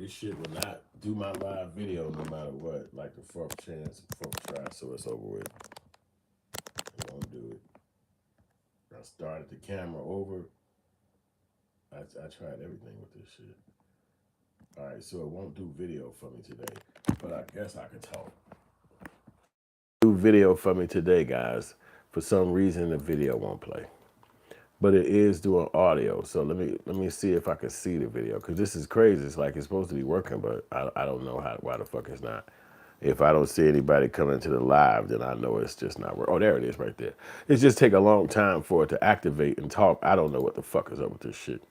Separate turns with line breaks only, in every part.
This shit will not do my live video no matter what. Like the fourth chance, fourth try, so it's over with. It won't do it. I started the camera over. I tried everything with this shit. All right, so it won't do video for me today, but I guess I can talk. Do video for me today, guys. For some reason, the video won't play, but it is doing audio. So let me see if I can see the video because this is crazy. It's like it's supposed to be working, but I don't know why the fuck it's not. If I don't see anybody coming to the live, then I know it's just not working. Oh, there it is right there. It just take a long time for it to activate and talk. I don't know what the fuck is up with this shit.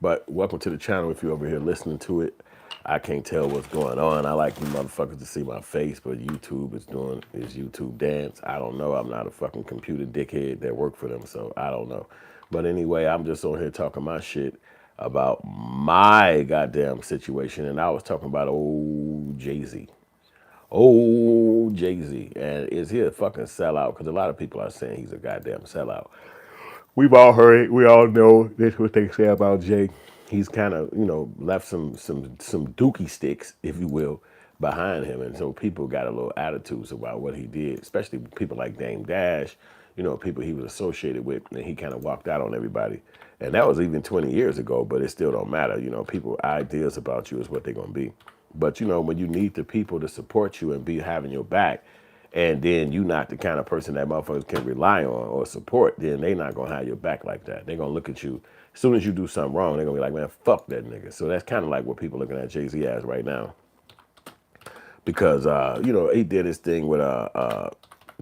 But welcome to the channel if you're over here listening to it. I can't tell what's going on. I like you motherfuckers to see my face, but YouTube is doing his YouTube dance. I don't know. I'm not a fucking computer dickhead that work for them, so I don't know. But anyway, I'm just on here talking my shit about my goddamn situation, and I was talking about old Jay Z. Oh, Jay Z. And is he a fucking sellout? Because a lot of people are saying he's a goddamn sellout. We've all heard it. We all know that's what they say about Jay. He's kind of, left some dookie sticks, if you will, behind him. And so people got a little attitudes about what he did, especially people like Dame Dash, people he was associated with, and he kind of walked out on everybody. And that was even 20 years ago, but it still don't matter. People ideas about you is what they're going to be. But when you need the people to support you and be having your back, and then you not the kind of person that motherfuckers can rely on or support, then they not gonna have your back like that. They're gonna look at you as soon as you do something wrong. They're gonna be like, man, fuck that nigga. So that's kind of like what people looking at Jay Z as right now, because he did his thing with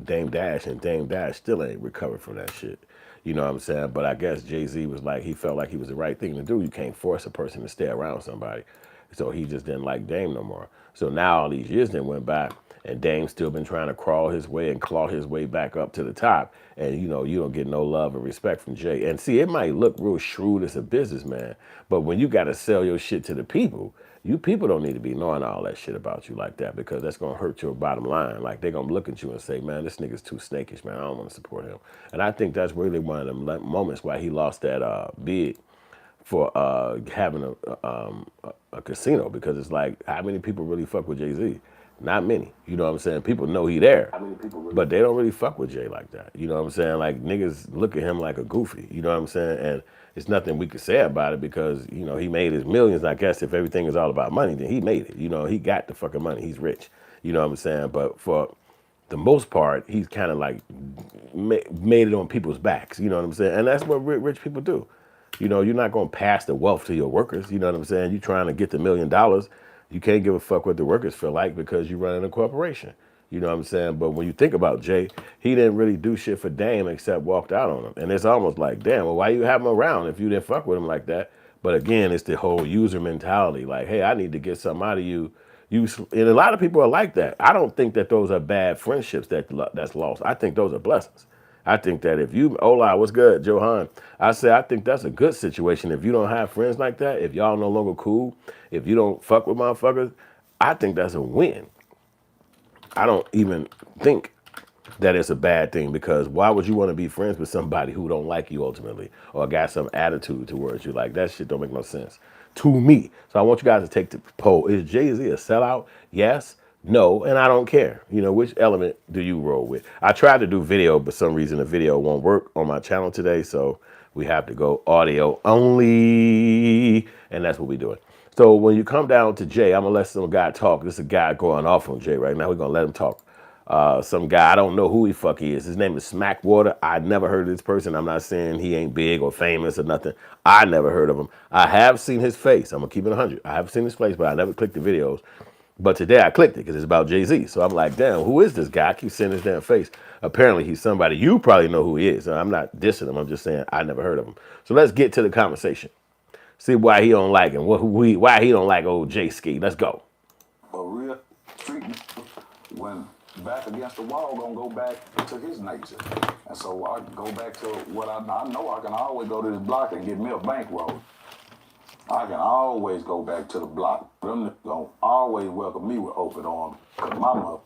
Dame Dash, and Dame Dash still ain't recovered from that shit. You know what I'm saying? But I guess Jay Z was like, he felt like he was the right thing to do. You can't force a person to stay around somebody. So he just didn't like Dame no more. So now all these years then went by, and Dame's still been trying to crawl his way and claw his way back up to the top. And you don't get no love and respect from Jay. And see, it might look real shrewd as a businessman, but when you got to sell your shit to the people, you people don't need to be knowing all that shit about you like that, because that's gonna hurt your bottom line. Like they're gonna look at you and say, man, this nigga's too snakish, man. I don't want to support him. And I think that's really one of them moments why he lost that bid for having a casino, because it's like, how many people really fuck with Jay Z? Not many. You know what I'm saying? People know he there, but they don't really fuck with Jay like that. You know what I'm saying? Like niggas look at him like a goofy. You know what I'm saying? And it's nothing we could say about it, because he made his millions. I guess if everything is all about money, then he made it. He got the fucking money. He's rich. You know what I'm saying? But for the most part, he's kind of like made it on people's backs. You know what I'm saying? And that's what rich people do. You're not going to pass the wealth to your workers. You know what I'm saying? You're trying to get the $1 million. You can't give a fuck what the workers feel like, because you're running a corporation. You know what I'm saying? But when you think about Jay, he didn't really do shit for Dame except walked out on him. And it's almost like, damn, well, why you have him around if you didn't fuck with him like that? But again, it's the whole user mentality. Like, hey, I need to get something out of you. And a lot of people are like that. I don't think that those are bad friendships that's lost. I think those are blessings. I think that if you, Ola, what's good, Johan? I think that's a good situation. If you don't have friends like that, if y'all no longer cool, if you don't fuck with motherfuckers, I think that's a win. I don't even think that it's a bad thing, because why would you want to be friends with somebody who don't like you ultimately, or got some attitude towards you? Like, that shit don't make no sense to me. So I want you guys to take the poll. Is Jay Z a sellout? Yes, no, and I don't care. Which element do you roll with? I tried to do video, but some reason the video won't work on my channel today, so we have to go audio only, and that's what we're doing. So when you come down to Jay, I'm gonna let some guy talk. This is a guy going off on Jay right now. We're gonna let him talk. Some guy, I don't know who he fuck he is. His name is Smackwater. I never heard of this person. I'm not saying he ain't big or famous or nothing. I never heard of him. I have seen his face. I'm gonna keep it 100. I have seen his face, but I never clicked the videos. But today I clicked it because it's about Jay Z. So I'm like, damn, who is this guy? I keep seeing his damn face. Apparently he's somebody you probably know who he is. I'm not dissing him. I'm just saying I never heard of him. So let's get to the conversation. See why he don't like him. Why he don't like old Jay Ski. Let's go.
A real treatment when back against the wall gonna go back to his nature. And so I go back to what I know. I can always go to this block and get me a bankroll. I can always go back to the block. Them gonna always welcome me with open arms. Cause my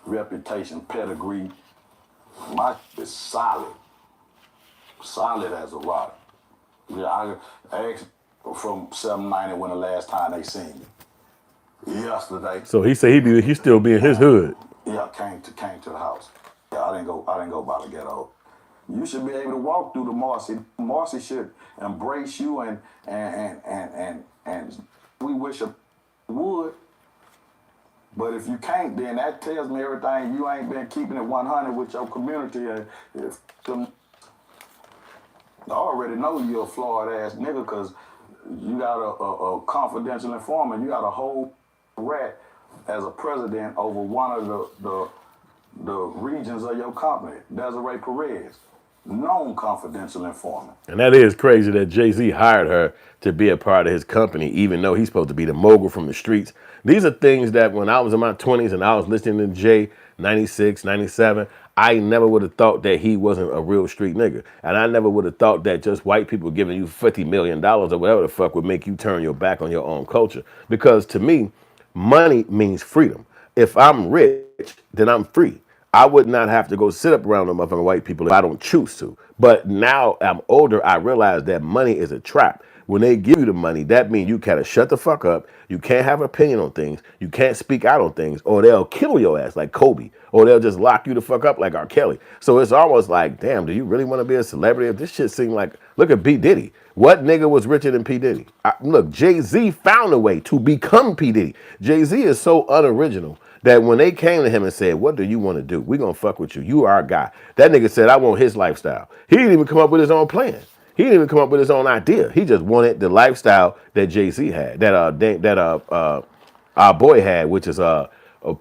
reputation, pedigree, my is solid. Solid as a rock. Yeah, I ask from 790 when the last time they seen me. Yesterday.
So he said he still be in his hood.
Yeah, came to the house. Yeah, I didn't go by the ghetto. You should be able to walk through the Marcy. Marcy should embrace you and we wish it would. But if you can't, then that tells me everything. You ain't been keeping it 100 with your community. And if them, I already know you're a flawed ass nigga because you got a confidential informant. You got a whole rat as a president over one of the regions of your company, Desiree Perez, known confidential informant.
And that is crazy that Jay Z hired her to be a part of his company, even though he's supposed to be the mogul from the streets. These are things that when I was in my 20s and I was listening to Jay 96, 97, I never would have thought that he wasn't a real street nigga. And I never would have thought that just white people giving you $50 million or whatever the fuck would make you turn your back on your own culture. Because to me, money means freedom. If I'm rich, then I'm free. I would not have to go sit up around them motherfucking white people if I don't choose to. But now I'm older, I realize that money is a trap. When they give you the money, that means you gotta shut the fuck up. You can't have an opinion on things. You can't speak out on things, or they'll kill your ass like Kobe, or they'll just lock you the fuck up like R. Kelly. So it's almost like, damn, do you really want to be a celebrity? If this shit seemed like, look at P. Diddy. What nigga was richer than P. Diddy? Look, Jay Z found a way to become P. Diddy. Jay Z is so unoriginal that when they came to him and said, what do you want to do? We're going to fuck with you. You are our guy. That nigga said, I want his lifestyle. He didn't even come up with his own plan. He didn't even come up with his own idea. He just wanted the lifestyle that Jay Z had, that our boy had, which is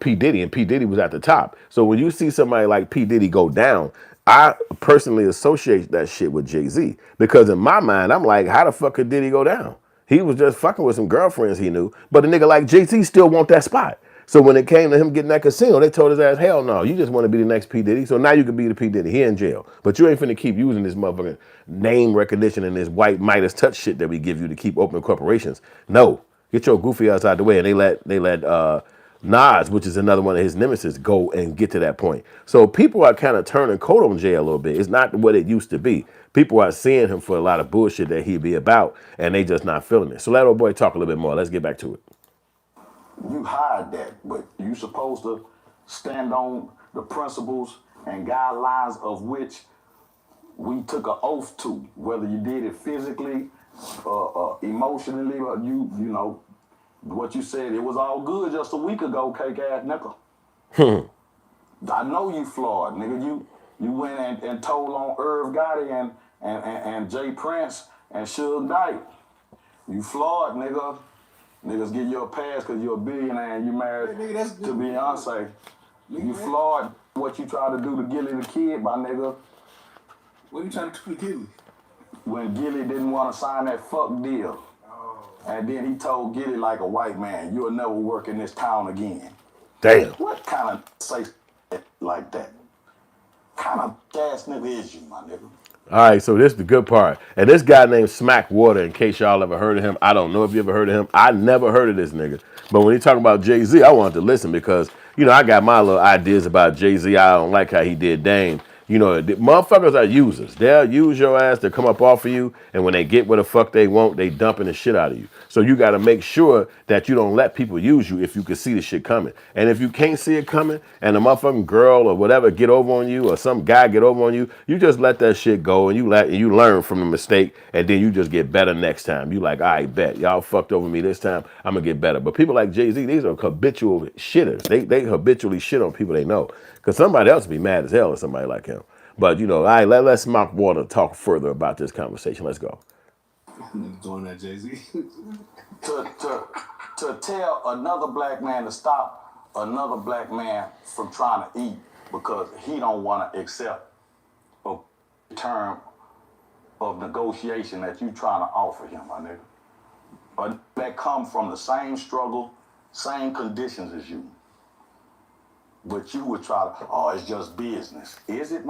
P. Diddy, and P. Diddy was at the top. So when you see somebody like P. Diddy go down, I personally associate that shit with Jay Z, because in my mind, I'm like, how the fuck could Diddy go down? He was just fucking with some girlfriends he knew, but a nigga like Jay Z still want that spot. So when it came to him getting that casino, they told his ass, hell no, you just want to be the next P. Diddy. So now you can be the P. Diddy. He in jail. But you ain't finna keep using this motherfucking name recognition and this white Midas touch shit that we give you to keep opening corporations. No. Get your goofy ass out the way. And they let Nas, which is another one of his nemesis, go and get to that point. So people are kind of turning coat on Jay a little bit. It's not what it used to be. People are seeing him for a lot of bullshit that he be about, and they just not feeling it. So let old boy talk a little bit more. Let's get back to it.
You hide that, but you supposed to stand on the principles and guidelines of which we took an oath to, whether you did it physically, emotionally, or you know, what you said, it was all good just a week ago, cake ass nigga. I know you flawed, nigga. You went and told on Irv Gotti and Jay Prince and Suge Knight. You flawed, nigga. Niggas give you a pass because you're a billionaire and you married to Beyonce. You flawed what you tried to do to Gilly the Kid, my nigga.
What are you trying to do to Gilly?
When Gilly didn't want to sign that fuck deal. And then he told Gilly like a white man, you'll never work in this town again.
Damn.
What kind of say like that? Kind of ass nigga is you, my nigga?
All right, so this is the good part. And this guy named Smack Water, in case y'all ever heard of him. I don't know if you ever heard of him. I never heard of this nigga. But when he talking about Jay Z, I wanted to listen because, you know, I got my little ideas about Jay Z. I don't like how he did Dame. You know, the motherfuckers are users. They'll use your ass to come up off of you, and when they get what the fuck they want, they dumping the shit out of you. So you got to make sure that you don't let people use you if you can see the shit coming. And if you can't see it coming, and a motherfucking girl or whatever get over on you, or some guy get over on you, you just let that shit go, and you learn from the mistake, and then you just get better next time. You like, all right, bet y'all fucked over me this time, I'm gonna get better. But people like Jay Z, these are habitual shitters. They habitually shit on people they know. Because somebody else would be mad as hell at somebody like him. But, you know, all right, let's Smack Water talk further about this conversation. Let's go.
Doing that, Jay Z.
to tell another black man to stop another black man from trying to eat because he don't want to accept a term of negotiation that you trying to offer him, my nigga. But that come from the same struggle, same conditions as you. But you would try to, oh, it's just business. Is it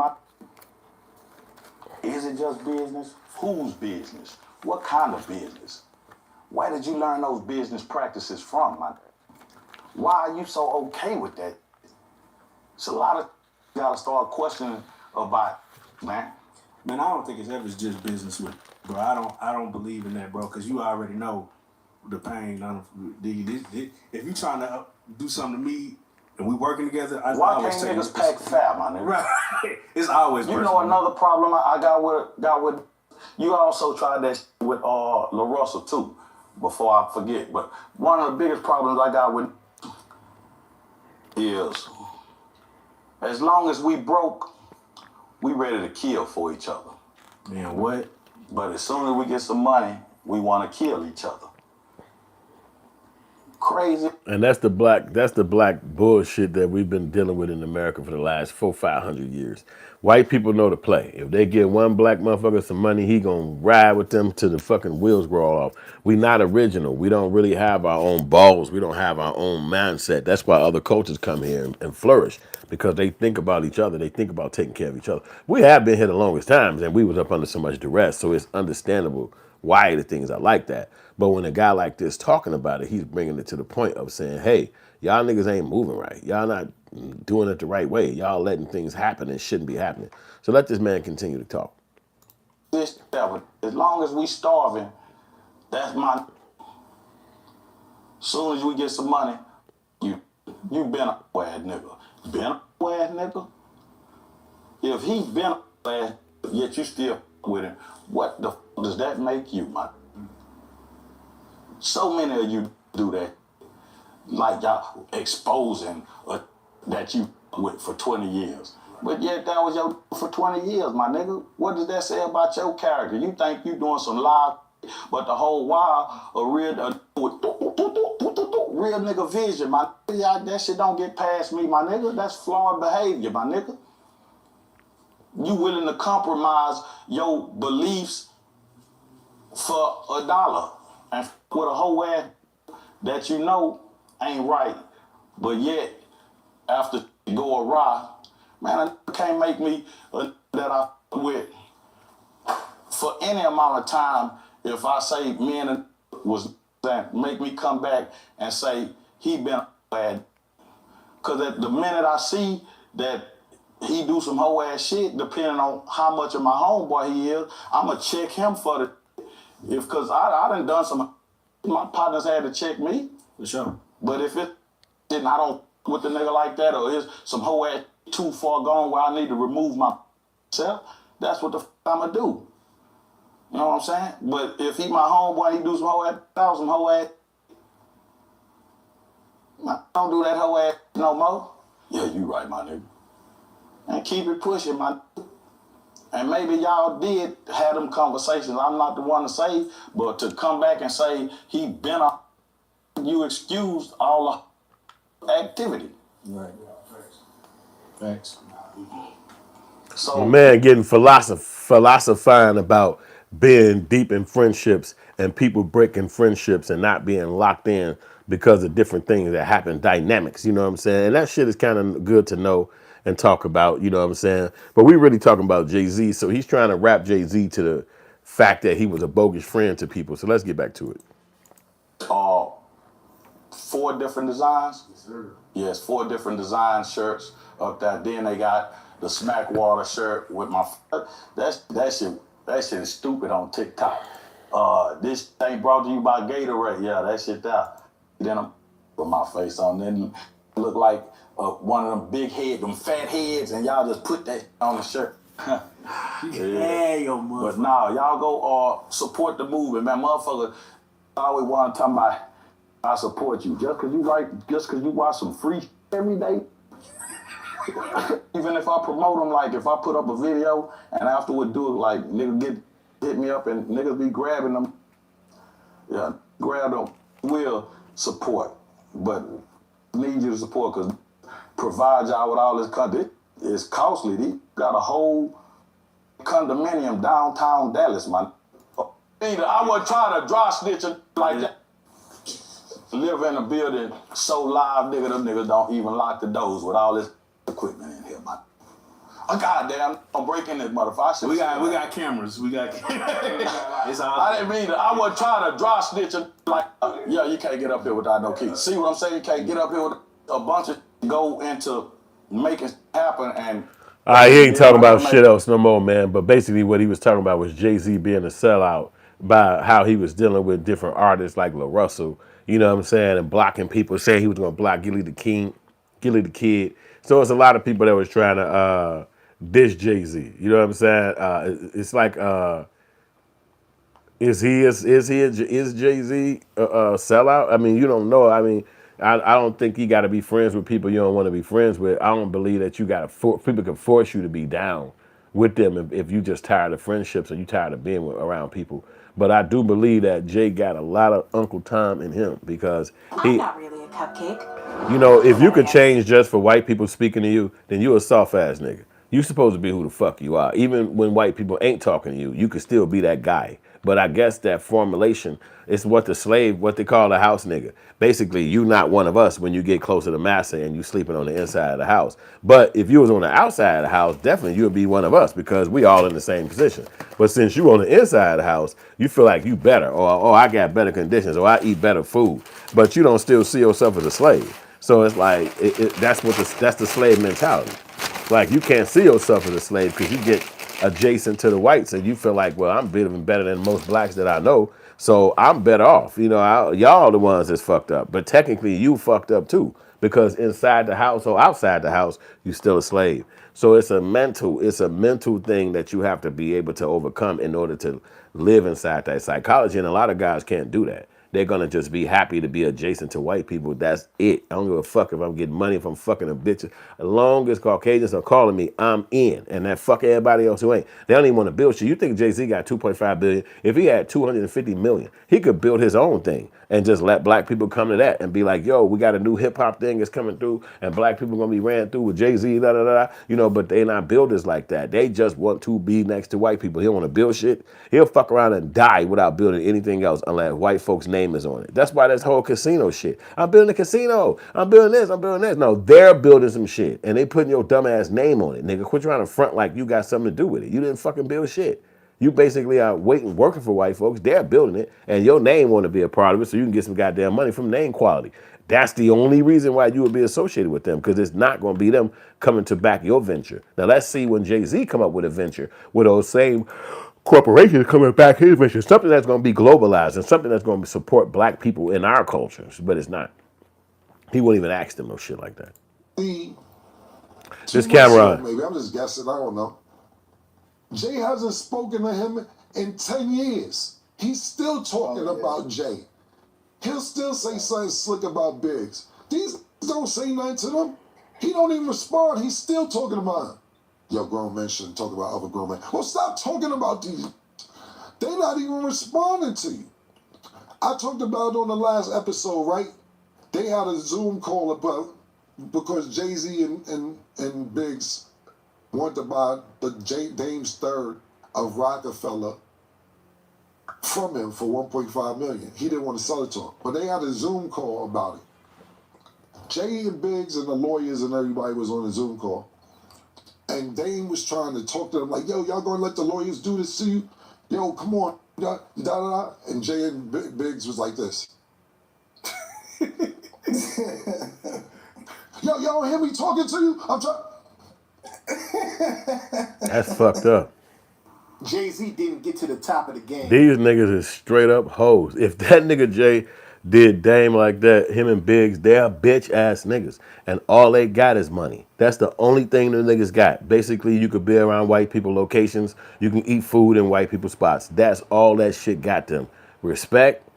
just business? Whose business? What kind of business? Where did you learn those business practices from, man? Why are you so okay with that? It's a lot of you gotta start questioning about, man.
Man, I don't think it's ever just business with, bro. I don't believe in that, bro, because you already know the pain. If you trying to do something to me and we working together, I
Why
always
can't
say
niggas pack fat, my nigga?
right. It's always
You
personal.
know another problem I got with you also tried that shit with La Russell too, before I forget. But one of the biggest problems I got with is as long as we broke, we ready to kill for each other.
Man, what?
But as soon as we get some money, we want to kill each other. Crazy.
And that's the black bullshit that we've been dealing with in America for the last 400-500 years. White people know the play. If they give one black motherfucker some money, he gonna ride with them till the fucking wheels roll off. We not original. We don't really have our own balls. We don't have our own mindset. That's why other cultures come here and flourish, because they think about each other. They think about taking care of each other. We have been here the longest times, and we was up under so much duress, so it's understandable why the things are like that. But when a guy like this talking about it, he's bringing it to the point of saying, hey, y'all niggas ain't moving right. Y'all not doing it the right way. Y'all letting things happen and shouldn't be happening. So let this man continue to talk.
As long as we starving, that's my. Soon as we get some money, you been a ass nigga. Been a ass nigga. If he been a ass, yet you still with him, what the does that make you, man? So many of you do that, like y'all exposing that you with for 20 years. But yet that was your for 20 years, my nigga. What does that say about your character? You think you doing some live, but the whole while a real nigga vision, my nigga. That shit don't get past me, my nigga. That's flawed behavior, my nigga. You willing to compromise your beliefs for $1 and with a whole ass that you know ain't right, but yet after go awry, man, I can't make me that I with for any amount of time. If I say me and was that make me come back and say he been bad, cause at the minute I see that he do some whole ass shit, depending on how much of my homeboy he is, I'ma check him for the. If cause I done some, my partners had to check me.
For sure.
But if it didn't, I don't with the nigga like that, or is some whole ass too far gone where I need to remove myself, that's what the I'ma do. You know what I'm saying? But if he my homeboy, he do some whole ass, I don't do that whole ass no more. Yeah, you right, my nigga. And keep it pushing, my nigga. And maybe y'all did have them conversations. I'm not the one to say, but to come back and say he been a, you excused all the activity.
Right. Facts.
So
A man getting philosophizing about being deep in friendships and people breaking friendships and not being locked in because of different things that happen, dynamics, you know what I'm saying? And that shit is kind of good to know and talk about, you know what I'm saying? But we really talking about Jay Z, so he's trying to wrap Jay Z to the fact that he was a bogus friend to people. So let's get back to it.
4 different designs.
Yes, sir.
Yes, 4 different design shirts up there. Then they got the Smack Water shirt with my. That shit is stupid on TikTok. This thing brought to you by Gatorade. Yeah, that shit there. Then I'm with my face on. Then look like one of them big heads, them fat heads, and y'all just put that on the shirt.
Yeah, yo, motherfucker.
But nah, y'all go support the movement, man. Motherfucker, I always want to talk about I support you. Just cause you watch some free every day. Even if I promote them, like if I put up a video and afterward do it, like nigga hit me up and niggas be grabbing them. Yeah, grab them. Will support, but need you to support because provide y'all with all this content. It's costly. They got a whole condominium downtown Dallas, man. Either I wasn't trying to dry snitch like that. Live in a building so live, nigga, them niggas don't even lock the doors with all this equipment in here, man. Oh, goddamn, I'm breaking this motherfucker.
We got cameras. We got cameras. It's all
I didn't mean to. I wasn't trying to dry snitch like, yeah, you can't get up here without no key. See what I'm saying? You can't get up here with a bunch of go into making happen and
He ain't
Yeah,
talking
like I
about
made.
shit else no more, man. But basically, what he was talking about was Jay Z being a sellout by how he was dealing with different artists like La Russell, you know what I'm saying, and blocking people, saying he was going to block Gilly the Kid. So it's a lot of people that was trying to dish Jay Z. You know what I'm saying? It's like is Jay Z a sellout? I mean, you don't know. I mean, I don't think you got to be friends with people you don't want to be friends with. I don't believe that you got to people can force you to be down with them if you just tired of friendships or you tired of being around people. But I do believe that Jay got a lot of Uncle Tom in him because
I'm not really a cupcake.
you know, if you
But I
could
am.
change just for white people speaking to you, then you a soft ass nigga. You supposed to be who the fuck you are. Even when white people ain't talking to you, you could still be that guy. But I guess that formulation is what the slave, what they call a house nigga. Basically, you not one of us when you get closer to massa and you sleeping on the inside of the house. But if you was on the outside of the house, definitely you would be one of us because we all in the same position. But since you on the inside of the house, you feel like you better, or oh, I got better conditions, or I eat better food. But you don't still see yourself as a slave. So it's like that's the slave mentality. Like you can't see yourself as a slave because you get adjacent to the whites and you feel like, well, I'm even better than most blacks that I know, so I'm better off. You know, y'all the ones that's fucked up, but technically you fucked up too because inside the house or outside the house, you still a slave. So it's a mental thing that you have to be able to overcome in order to live inside that psychology, and a lot of guys can't do that. They're gonna just be happy to be adjacent to white people. That's it. I don't give a fuck if I'm getting money, if I'm fucking a bitch. As long as Caucasians are calling me, I'm in. And that fuck everybody else who ain't. They don't even want to build shit. You think Jay Z got 2.5 billion? If he had 250 million, he could build his own thing and just let black people come to that and be like, yo, we got a new hip hop thing that's coming through, and black people gonna be ran through with Jay Z, da da da. You know, but they not builders like that. They just want to be next to white people. He don't want to build shit. He'll fuck around and die without building anything else unless white folks' name is on it. That's why this whole casino shit. I'm building a casino. I'm building this. I'm building this. No, they're building some shit and they putting your dumb ass name on it. Nigga, quit trying to front like you got something to do with it. You didn't fucking build shit. You basically are waiting, working for white folks. They're building it, and your name want to be a part of it, so you can get some goddamn money from name quality. That's the only reason why you would be associated with them, because it's not going to be them coming to back your venture. Now let's see when Jay Z come up with a venture with those same corporations coming back his venture, something that's going to be globalized and something that's going to support black people in our cultures. But it's not. He won't even ask them no shit like that. This
2 months
camera
ago,
on.
maybe. I'm just guessing. I don't know. Jay hasn't spoken to him in 10 years. He's still talking about Jay. He'll still say something slick about Biggs. These don't say nothing to them. He don't even respond. He's still talking about him. Yo, grown men shouldn't talk about other grown men. Well, stop talking about these. They're not even responding to you. I talked about it on the last episode, right? They had a Zoom call about because Jay Z and Biggs wanted to buy the Dame's third of Rockefeller from him for 1.5 million. He didn't want to sell it to him, but they had a Zoom call about it. Jay and Biggs and the lawyers and everybody was on a Zoom call, and Dame was trying to talk to them like, "Yo, y'all gonna let the lawyers do this to you? Yo, come on, da da da." And Jay and Biggs was like this. Yo, y'all hear me talking to you? I'm trying.
That's fucked up.
Jay Z didn't get to the top of the game.
These niggas is straight up hoes. If that nigga Jay did Dame like that, him and Biggs, they're bitch ass niggas. And all they got is money. That's the only thing the niggas got. Basically, you could be around white people locations. You can eat food in white people spots. That's all that shit got them. Respect,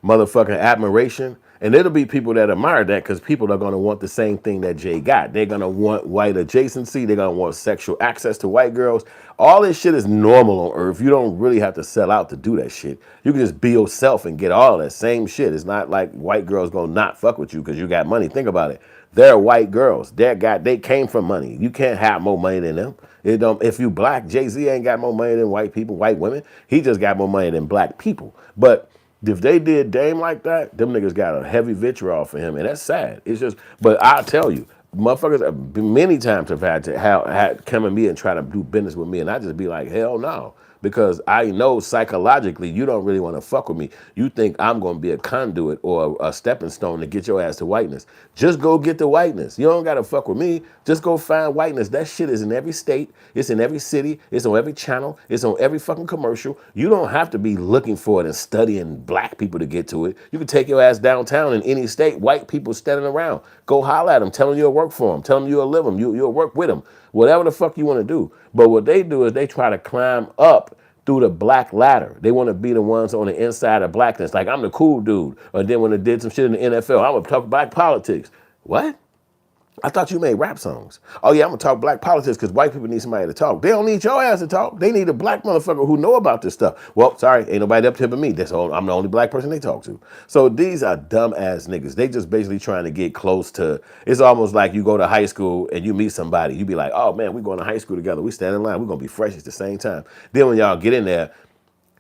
motherfucking admiration. And it'll be people that admire that because people are going to want the same thing that Jay got. They're going to want white adjacency. They're going to want sexual access to white girls. All this shit is normal on earth. You don't really have to sell out to do that shit. You can just be yourself and get all that same shit. It's not like white girls going to not fuck with you because you got money. Think about it. They're white girls. They came from money. You can't have more money than them. It don't, if you black, Jay Z ain't got more money than white people, white women. He just got more money than black people. But if they did Dame like that, them niggas got a heavy vitriol for him, and that's sad. It's just, but I tell you, motherfuckers many times have had come at me and try to do business with me, and I just be like, hell no. because I know psychologically you don't really want to fuck with me. You think I'm going to be a conduit or a stepping stone to get your ass to whiteness. Just go get the whiteness. You don't got to fuck with me. Just go find whiteness. That shit is in every state. It's in every city. It's on every channel. It's on every fucking commercial. You don't have to be looking for it and studying black people to get to it. You can take your ass downtown in any state. White people standing around. Go holler at them. Tell them you'll work for them. Tell them you'll live them. You'll work with them. Whatever the fuck you want to do. But what they do is they try to climb up through the black ladder. They want to be the ones on the inside of blackness. Like, I'm the cool dude. Or then when they did some shit in the NFL, I'm going to talk black politics. What? I thought you made rap songs. Oh yeah, I'm gonna talk black politics because white people need somebody to talk. They don't need your ass to talk. They need a black motherfucker who know about this stuff. Well, sorry, ain't nobody up here but me. I'm the only black person they talk to. So these are dumb ass niggas. They just basically trying to get close to, it's almost like you go to high school and you meet somebody. You be like, oh man, we going to high school together. We stand in line. We're gonna be fresh at the same time. Then when y'all get in there,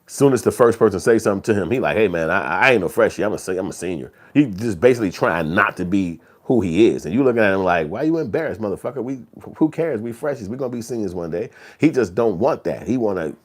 soon as the first person say something to him, he like, hey man, I ain't no freshie. I'm a senior. He just basically trying not to be who he is. And you looking at him like, why you embarrassed, motherfucker? Who cares? We freshies. We're going to be seniors one day. He just don't want that. He want to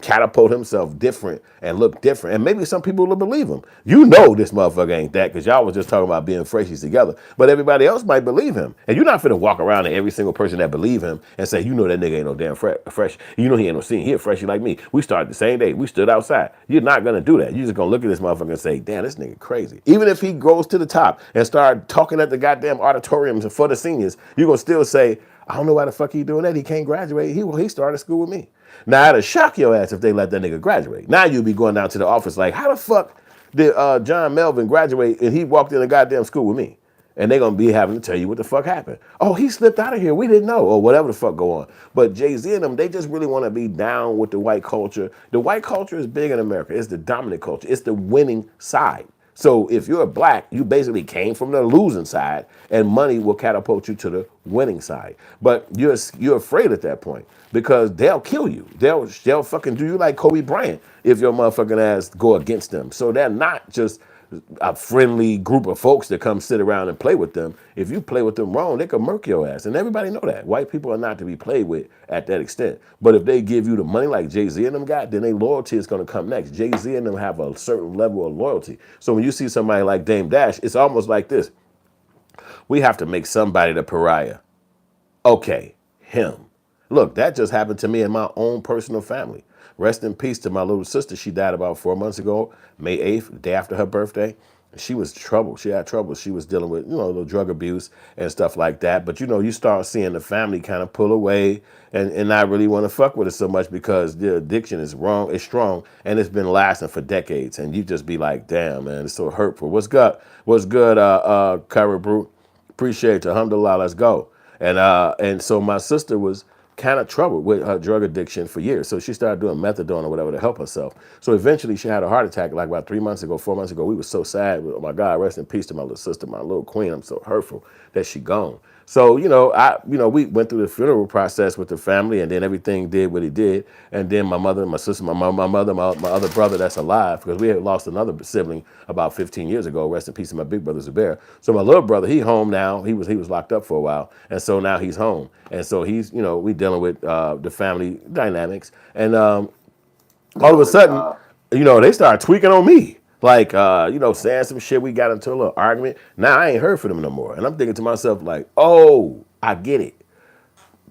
catapult himself different and look different. And maybe some people will believe him. You know this motherfucker ain't that because y'all was just talking about being freshies together. But everybody else might believe him. And you're not finna walk around to every single person that believe him and say, you know that nigga ain't no damn fresh. You know he ain't no senior. He a freshie like me. We started the same day. We stood outside. You're not going to do that. You're just going to look at this motherfucker and say, damn, this nigga crazy. Even if he goes to the top and start talking at the goddamn auditoriums for the seniors, you're going to still say, I don't know why the fuck he doing that. He can't graduate. He started school with me. Now, it'll shock your ass if they let that nigga graduate. Now you'll be going down to the office like, how the fuck did John Melvin graduate and he walked in a goddamn school with me? And they're going to be having to tell you what the fuck happened. Oh, he slipped out of here. We didn't know. Or whatever the fuck go on. But Jay Z and them, they just really want to be down with the white culture. The white culture is big in America. It's the dominant culture. It's the winning side. So if you're black, you basically came from the losing side, and money will catapult you to the winning side. But you're afraid at that point because they'll kill you. They'll fucking do you like Kobe Bryant if your motherfucking ass go against them. So they're not just a friendly group of folks that come sit around and play with them. If you play with them wrong, they can murk your ass. And everybody know that. White people are not to be played with at that extent. But if they give you the money like Jay Z and them got, then their loyalty is going to come next. Jay Z and them have a certain level of loyalty. So when you see somebody like Dame Dash, it's almost like this. We have to make somebody the pariah. Okay, him. Look, that just happened to me in my own personal family. Rest in peace to my little sister. She died about 4 months ago, May 8th, the day after her birthday. She was trouble. She had trouble. She was dealing with, a little drug abuse and stuff like that. But, you start seeing the family kind of pull away and not really want to fuck with it so much because the addiction is wrong, it's strong, and it's been lasting for decades. And you just be like, damn, man, it's so hurtful. What's good? What's good, Kyra Brew? Appreciate you. Alhamdulillah, let's go. And so my sister was kind of troubled with her drug addiction for years. So she started doing methadone or whatever to help herself. So eventually she had a heart attack like about 4 months ago. We were so sad. Oh my God, rest in peace to my little sister, my little queen. I'm so hurtful that she gone. So, we went through the funeral process with the family and then everything did what it did. And then my mother, my sister, my mother, my other brother that's alive, because we had lost another sibling about 15 years ago. Rest in peace to my big brother Zubair. So my little brother, he home now. He was locked up for a while. And so now he's home. And so he's, we dealing with the family dynamics. And all of a sudden, they started tweaking on me. Like, saying some shit. We got into a little argument. Now I ain't heard from them no more. And I'm thinking to myself like, oh, I get it.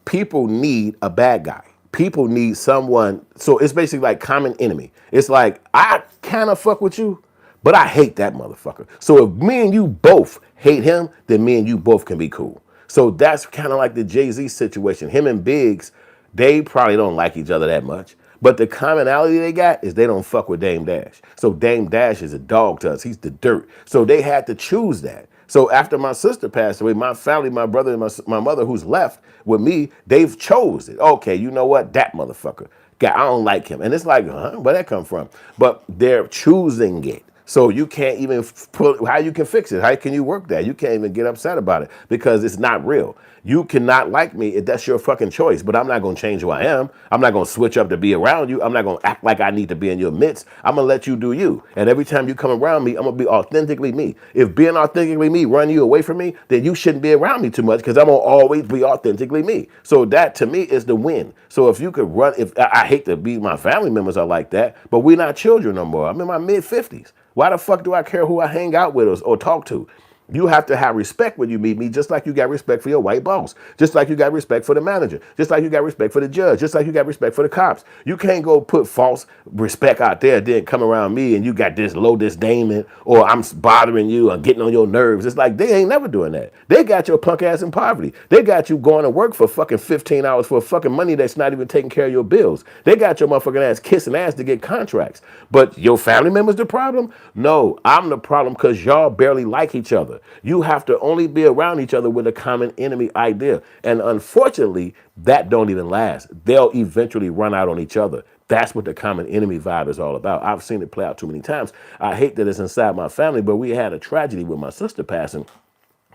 People need a bad guy. People need someone. So it's basically like common enemy. It's like, I kind of fuck with you, but I hate that motherfucker. So if me and you both hate him, then me and you both can be cool. So that's kind of like the Jay Z situation. Him and Biggs, they probably don't like each other that much. But the commonality they got is they don't fuck with Dame Dash. So Dame Dash is a dog to us. He's the dirt. So they had to choose that. So after my sister passed away, my family, my brother, and my mother who's left with me, they've chose it. Okay, you know what? That motherfucker. God, I don't like him. And it's like, where'd that come from? But they're choosing it. So you can't even put how you can fix it. How can you work that? You can't even get upset about it because it's not real. You cannot like me if that's your fucking choice, but I'm not going to change who I am. I'm not going to switch up to be around you. I'm not going to act like I need to be in your midst. I'm going to let you do you. And every time you come around me, I'm going to be authentically me. If being authentically me run you away from me, then you shouldn't be around me too much because I'm going to always be authentically me. So that to me is the win. So if you could run, if I hate to be my family members are like that, but we're not children no more. I'm in my mid 50s. Why the fuck do I care who I hang out with or talk to? You have to have respect when you meet me, just like you got respect for your white boss, just like you got respect for the manager, just like you got respect for the judge, just like you got respect for the cops. You can't go put false respect out there, then come around me and you got this low disdainment or I'm bothering you or getting on your nerves. It's like they ain't never doing that. They got your punk ass in poverty. They got you going to work for fucking 15 hours for fucking money that's not even taking care of your bills. They got your motherfucking ass kissing ass to get contracts. But your family member's the problem? No, I'm the problem because y'all barely like each other. You have to only be around each other with a common enemy idea. And unfortunately, that don't even last. They'll eventually run out on each other. That's what the common enemy vibe is all about. I've seen it play out too many times. I hate that it's inside my family, but we had a tragedy with my sister passing.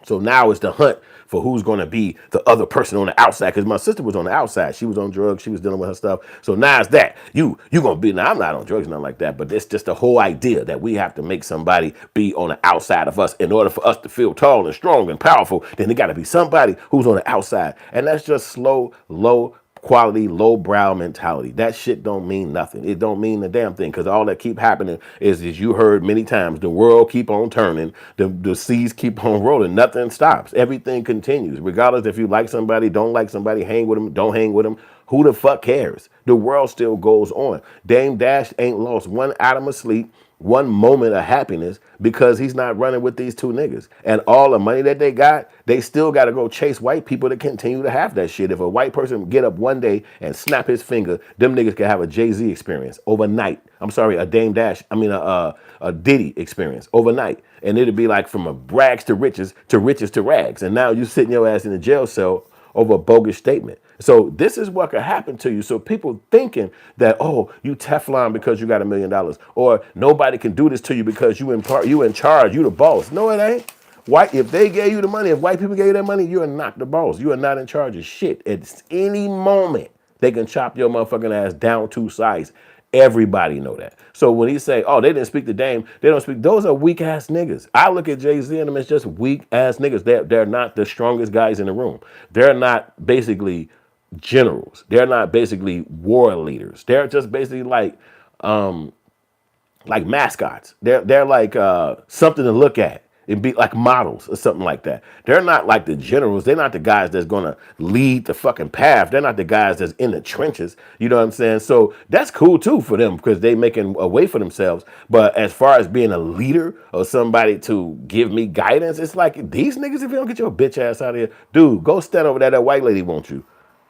So now it's the hunt for who's going to be the other person on the outside. Because my sister was on the outside. She was on drugs. She was dealing with her stuff. So now it's that. You going to be, now I'm not on drugs, nothing like that. But it's just the whole idea that we have to make somebody be on the outside of us in order for us to feel tall and strong and powerful. Then there got to be somebody who's on the outside. And that's just slow, low quality, low brow mentality. That shit don't mean nothing. It don't mean a damn thing because all that keep happening is, as you heard many times, the world keep on turning, the seas keep on rolling. Nothing stops. Everything continues. Regardless if you like somebody, don't like somebody, hang with them, don't hang with them. Who the fuck cares? The world still goes on. Dame Dash ain't lost one atom of sleep, one moment of happiness because he's not running with these two niggas. And all the money that they got, they still got to go chase white people to continue to have that shit. If a white person get up one day and snap his finger, them niggas can have a Jay Z experience overnight. I'm sorry, a Dame Dash, a Diddy experience overnight. And it'll be like from a rags to riches to rags. And now you sitting your ass in a jail cell over a bogus statement. So this is what could happen to you. So people thinking that, oh, you Teflon because you got $1 million, or nobody can do this to you because you in charge, you the boss. No, it ain't. White, if they gave you the money, if white people gave you that money, you are not the boss. You are not in charge of shit. At any moment, they can chop your motherfucking ass down to size. Everybody know that. So when he say, oh, they didn't speak to Dame, they don't speak, those are weak ass niggas. I look at Jay Z and them as just weak ass niggas. They're not the strongest guys in the room. They're not basically generals. They're not basically war leaders. They're just basically like mascots. They're like something to look at and be like models or something like that. They're not like the generals. They're not the guys that's gonna lead the fucking path. They're not the guys that's in the trenches. You know what I'm saying? So that's cool too for them because they making a way for themselves. But as far as being a leader or somebody to give me guidance, it's like these niggas, if you don't get your bitch ass out of here, dude, go stand over there. That white lady wants you.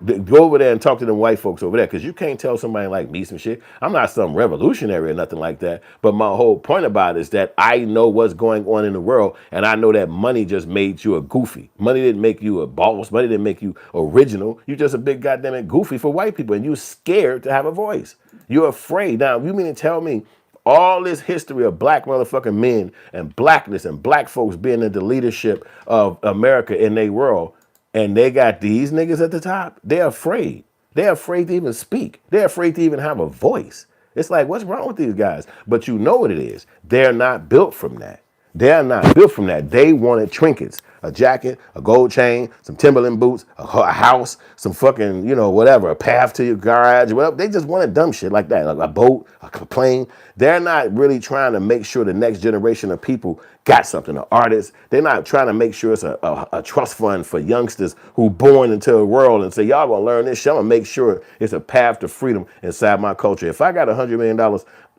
Go over there and talk to them white folks over there because you can't tell somebody like me some shit. I'm not some revolutionary or nothing like that. But my whole point about it is that I know what's going on in the world and I know that money just made you a goofy. Money didn't make you a boss. Money didn't make you original. You just a big goddamn it goofy for white people and you're scared to have a voice. You're afraid. Now, you mean to tell me all this history of black motherfucking men and blackness and black folks being in the leadership of America in their world, and they got these niggas at the top? They're afraid. They're afraid to even speak. They're afraid to even have a voice. It's like, what's wrong with these guys? But you know what it is. They're not built from that. They're not built from that. They wanted trinkets, a jacket, a gold chain, some Timberland boots, a house, some fucking, whatever, a path to your garage, whatever. They just wanted dumb shit like that, like a boat, a plane. They're not really trying to make sure the next generation of people got something, an artist. They're not trying to make sure it's a trust fund for youngsters who born into a world and say, y'all gonna learn this shit. I'm gonna make sure it's a path to freedom inside my culture. If I got $100 million,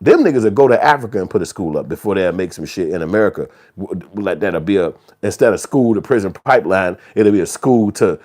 them niggas will go to Africa and put a school up before they'll make some shit in America. Like that'll be instead of school to prison pipeline, it'll be a school to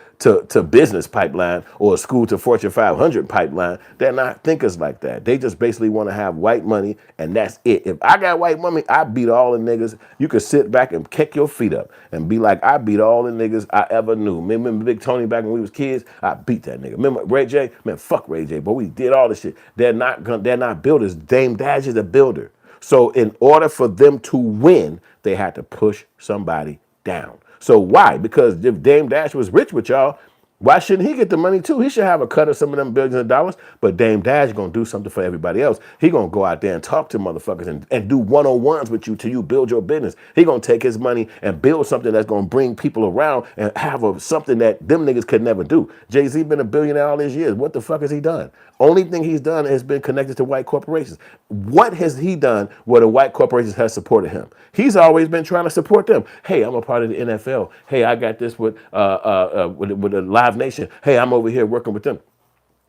business pipeline or a school to Fortune 500 pipeline. They're not thinkers like that. They just basically want to have white money and that's it. If I got white money, I beat all the niggas. You could sit back and kick your feet up and be like, I beat all the niggas I ever knew. Remember Big Tony back when we was kids? I beat that nigga. Remember Ray J? Man, fuck Ray J, but we did all this shit. They're not builders. Dame Dash is a builder. So in order for them to win, they had to push somebody down. So why? Because if Dame Dash was rich with y'all, why shouldn't he get the money too? He should have a cut of some of them billions of dollars. But Dame Dash gonna do something for everybody else. He gonna go out there and talk to motherfuckers and do one-on-ones with you till you build your business. He gonna take his money and build something that's gonna bring people around and have something that them niggas could never do. Jay Z been a billionaire all these years. What the fuck has he done? Only thing he's done has been connected to white corporations. What has he done where the white corporations have supported him? He's always been trying to support them. Hey, I'm a part of the NFL. Hey, I got this with the Live Nation. Hey, I'm over here working with them.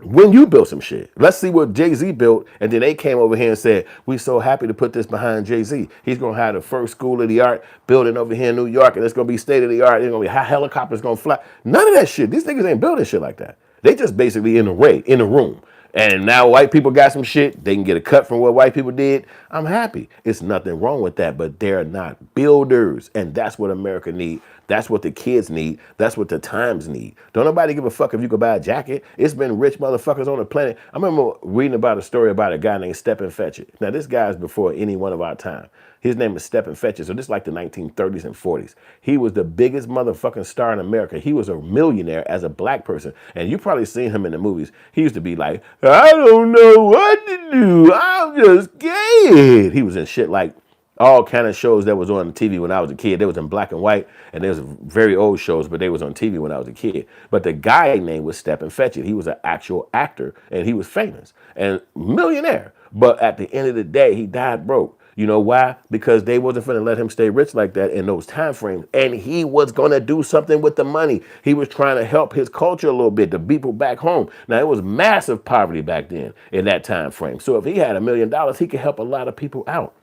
When you built some shit, let's see what Jay Z built, and then they came over here and said, "We so happy to put this behind Jay Z. He's gonna have the first school of the art building over here in New York, and it's gonna be state of the art. It's gonna be how helicopters gonna fly. None of that shit. These niggas ain't building shit like that. They just basically in the room. And now white people got some shit. They can get a cut from what white people did. I'm happy. It's nothing wrong with that, but they're not builders. And that's what America need. That's what the kids need. That's what the times need. Don't nobody give a fuck if you could buy a jacket. It's been rich motherfuckers on the planet. I remember reading about a story about a guy named Stephen Fetchit. Now, this guy's before any one of our time. His name is Stephen Fetchit. So this is like the 1930s and 40s. He was the biggest motherfucking star in America. He was a millionaire as a black person. And you probably seen him in the movies. He used to be like, I don't know what to do. I'm just scared. He was in shit like all kind of shows that was on TV when I was a kid. They was in black and white, and there was very old shows, but they was on TV when I was a kid. But the guy name was Stephen Fetchit. He was an actual actor, and he was famous and millionaire. But at the end of the day, he died broke. You know why? Because they wasn't finna let him stay rich like that in those time frames. And he was gonna do something with the money. He was trying to help his culture a little bit, the people back home. Now it was massive poverty back then in that time frame. So if he had $1 million, he could help a lot of people out.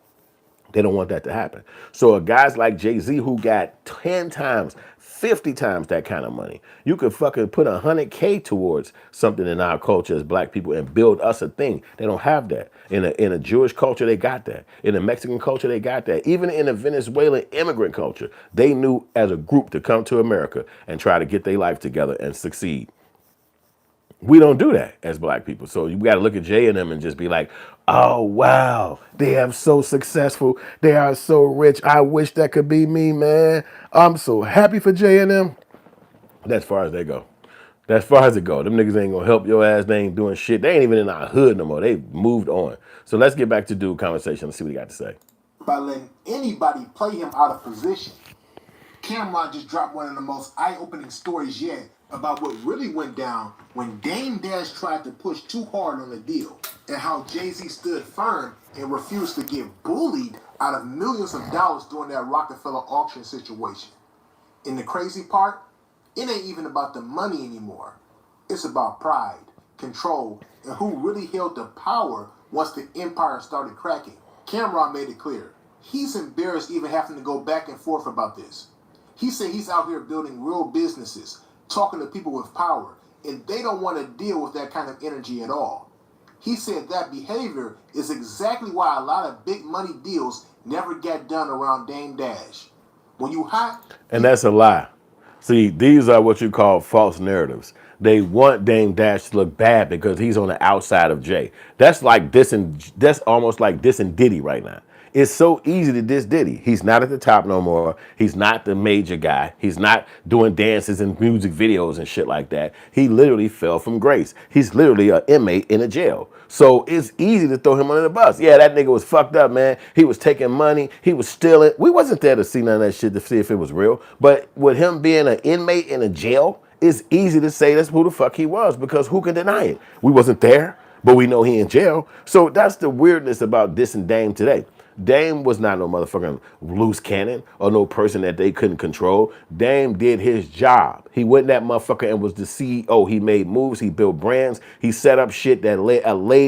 They don't want that to happen. So guys like Jay Z who got 10 times, 50 times that kind of money, you could fucking put 100K towards something in our culture as black people and build us a thing. They don't have that. In a Jewish culture, they got that. In a Mexican culture, they got that. Even in a Venezuelan immigrant culture, they knew as a group to come to America and try to get their life together and succeed. We don't do that as black people. So you got to look at Jay and them and just be like, oh, wow, they are so successful. They are so rich. I wish that could be me, man. I'm so happy for Jay and them. That's far as they go. That's far as it go. Them niggas ain't going to help your ass. They ain't doing shit. They ain't even in our hood no more. They moved on. So let's get back to dude conversation. Let's see what he got to say.
By letting anybody play him out of position. Cameron just dropped one of the most eye-opening stories yet about what really went down when Dame Dash tried to push too hard on the deal, and how Jay-Z stood firm and refused to get bullied out of millions of dollars during that Rockefeller auction situation. And the crazy part, it ain't even about the money anymore. It's about pride, control, and who really held the power once the empire started cracking. Cameron made it clear. He's embarrassed even having to go back and forth about this. He said he's out here building real businesses, talking to people with power, and they don't want to deal with that kind of energy at all. He said that behavior is exactly why a lot of big money deals never get done around Dame Dash. When you hot...
And that's a lie. See, these are what you call false narratives. They want Dame Dash to look bad because he's on the outside of Jay. That's almost like dissing Diddy right now. It's so easy to diss Diddy. He's not at the top no more. He's not the major guy. He's not doing dances and music videos and shit like that. He literally fell from grace. He's literally an inmate in a jail. So it's easy to throw him under the bus. Yeah, that nigga was fucked up, man. He was taking money. He was stealing. We wasn't there to see none of that shit to see if it was real. But with him being an inmate in a jail, it's easy to say that's who the fuck he was because who can deny it? We wasn't there, but we know he in jail. So that's the weirdness about dissing Dame today. Dame was not no motherfucking loose cannon or no person that they couldn't control. Dame did his job. He went that motherfucker and was the CEO. He made moves. He built brands. He set up shit that laid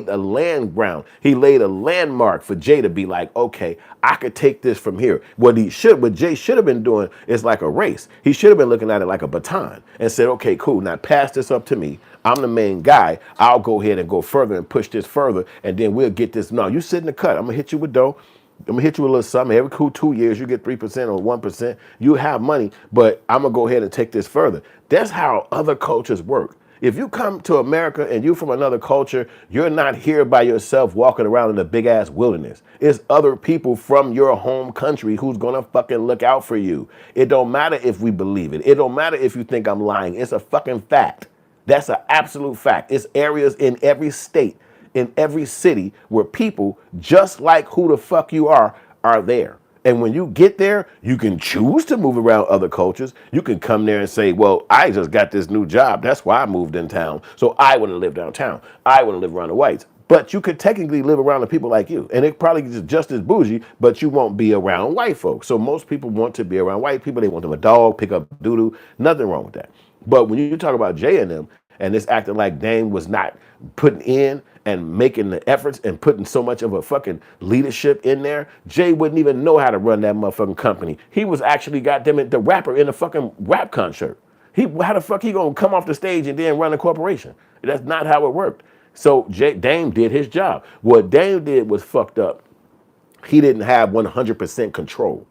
a land ground. He laid a landmark for Jay to be like, okay, I could take this from here. What Jay should have been doing is like a race. He should have been looking at it like a baton and said, okay, cool, now pass this up to me. I'm the main guy. I'll go ahead and go further and push this further, and then we'll get this. No, you sit in the cut. I'm gonna hit you with dough. I'm gonna hit you with a little something. Every cool 2 years, you get 3% or 1%. You have money, but I'm gonna go ahead and take this further. That's how other cultures work. If you come to America and you're from another culture, you're not here by yourself walking around in a big ass wilderness. It's other people from your home country who's gonna fucking look out for you. It don't matter if we believe it. It don't matter if you think I'm lying. It's a fucking fact. That's an absolute fact. It's areas in every state, in every city where people just like who the fuck you are there. And when you get there, you can choose to move around other cultures. You can come there and say, well, I just got this new job. That's why I moved in town. So I want to live downtown. I want to live around the whites. But you could technically live around the people like you. And it probably is just as bougie, but you won't be around white folks. So most people want to be around white people. They want them a dog, pick up doo-doo. Nothing wrong with that. But when you talk about Jay and them, and this acting like Dame was not putting in and making the efforts and putting so much of a fucking leadership in there, Jay wouldn't even know how to run that motherfucking company. He was actually goddamn the rapper in a fucking rap concert. How the fuck he gonna come off the stage and then run a corporation? That's not how it worked. So Dame did his job. What Dame did was fucked up. He didn't have 100% control.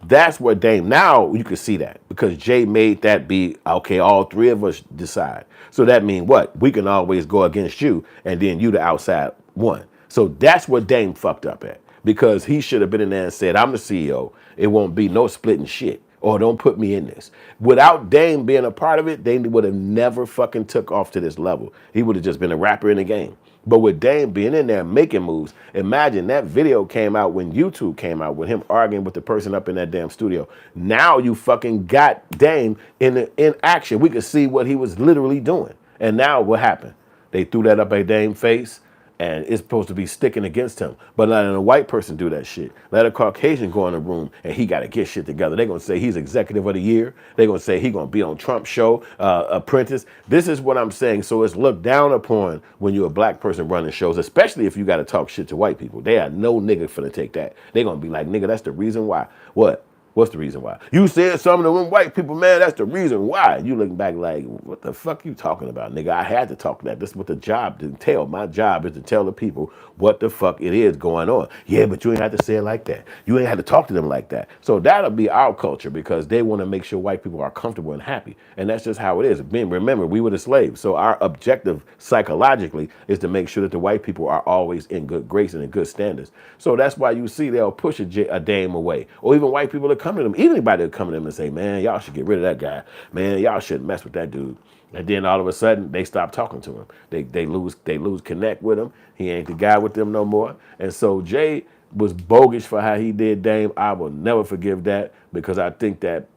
That's what Dame, now you can see that because Jay made that be, okay, all three of us decide. So that means what? We can always go against you and then you the outside one. So that's what Dame fucked up at because he should have been in there and said, I'm the CEO. It won't be no splitting shit or don't put me in this. Without Dame being a part of it, Dame would have never fucking took off to this level. He would have just been a rapper in the game. But with Dame being in there making moves, imagine that video came out when YouTube came out with him arguing with the person up in that damn studio. Now you fucking got Dame in action. We could see what he was literally doing. And now what happened? They threw that up at Dame's face and it's supposed to be sticking against him. But letting a white person do that shit. Let a Caucasian go in the room and he got to get shit together. They're going to say he's executive of the year. They're going to say he's going to be on Trump's show, Apprentice. This is what I'm saying. So it's looked down upon when you're a black person running shows, especially if you got to talk shit to white people. They are no nigga finna take that. They're going to be like, nigga, that's the reason why. What? What's the reason why? You said something to them white people, man, that's the reason why. You looking back like, what the fuck you talking about, nigga? I had to talk that. This is what the job didn't tell. My job is to tell the people what the fuck it is going on. Yeah, but you ain't have to say it like that. You ain't had to talk to them like that. So that'll be our culture because they want to make sure white people are comfortable and happy. And that's just how it is. Remember, we were the slaves. So our objective psychologically is to make sure that the white people are always in good grace and in good standards. So that's why you see they'll push a Dame away. Or even white people that come to them, anybody that come to them and say, man, y'all should get rid of that guy. Man, y'all shouldn't mess with that dude. And then all of a sudden they stop talking to him. They lose connect with him. He ain't the guy with them no more. And so Jay was bogus for how he did Dame. I will never forgive that because I think that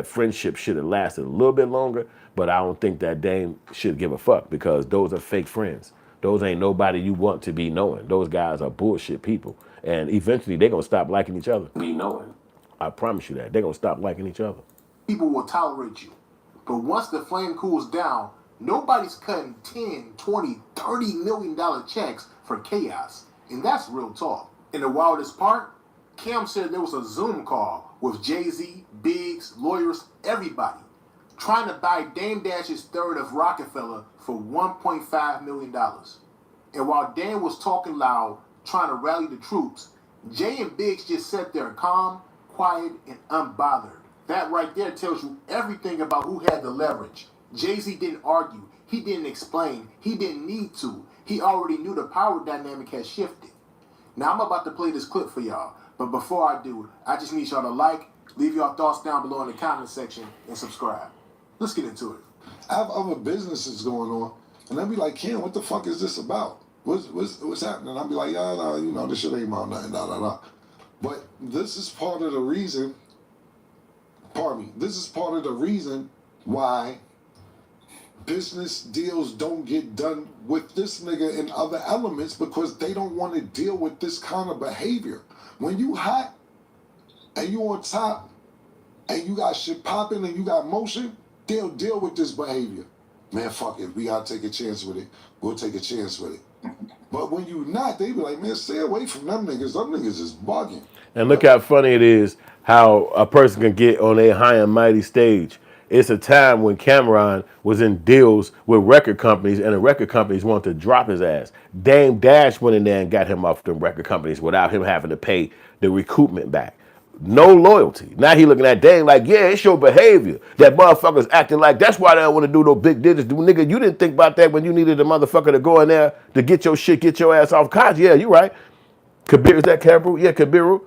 friendship should have lasted a little bit longer, but I don't think that Dame should give a fuck because those are fake friends. Those ain't nobody you want to be knowing. Those guys are bullshit people. And eventually they're going to stop liking each other.
Be knowing.
I promise you that. They're going to stop liking each other.
People will tolerate you. But once the flame cools down, nobody's cutting 10, 20, $30 million checks for chaos. And that's real talk. And the wildest part, Cam said there was a Zoom call with Jay Z, Biggs, lawyers, everybody, trying to buy Dame Dash's third of Rockefeller for $1.5 million. And while Dan was talking loud, trying to rally the troops, Jay and Biggs just sat there calm, quiet, and unbothered. That right there tells you everything about who had the leverage. Jay-Z didn't argue. He didn't explain. He didn't need to. He already knew the power dynamic had shifted. Now, I'm about to play this clip for y'all. But before I do, I just need y'all to like, leave your thoughts down below in the comment section, and subscribe. Let's get into it.
I have other businesses going on, and they'll be like, Ken, what the fuck is this about? What's happening? I'll be like, yeah, no, this shit ain't about nothing, But this is part of the reason, this is part of the reason why business deals don't get done with this nigga and other elements because they don't want to deal with this kind of behavior. When you hot and you on top and you got shit popping and you got motion, they'll deal with this behavior. Man, fuck it. We gotta take a chance with it. We'll take a chance with it. But when you not, they be like, man, stay away from them niggas. Them niggas is bugging.
And look how funny it is how a person can get on a high and mighty stage. It's a time when Cameron was in deals with record companies and the record companies wanted to drop his ass. Dame Dash went in there and got him off the record companies without him having to pay the recoupment back. No loyalty. Now he looking at Dame like, yeah, it's your behavior. That motherfucker's acting like that's why they don't want to do no big digits. Nigga, you didn't think about that when you needed a motherfucker to go in there to get your shit, get your ass off couch. Yeah, you right. Kabir, is that Kabiru? Yeah, Kabiru.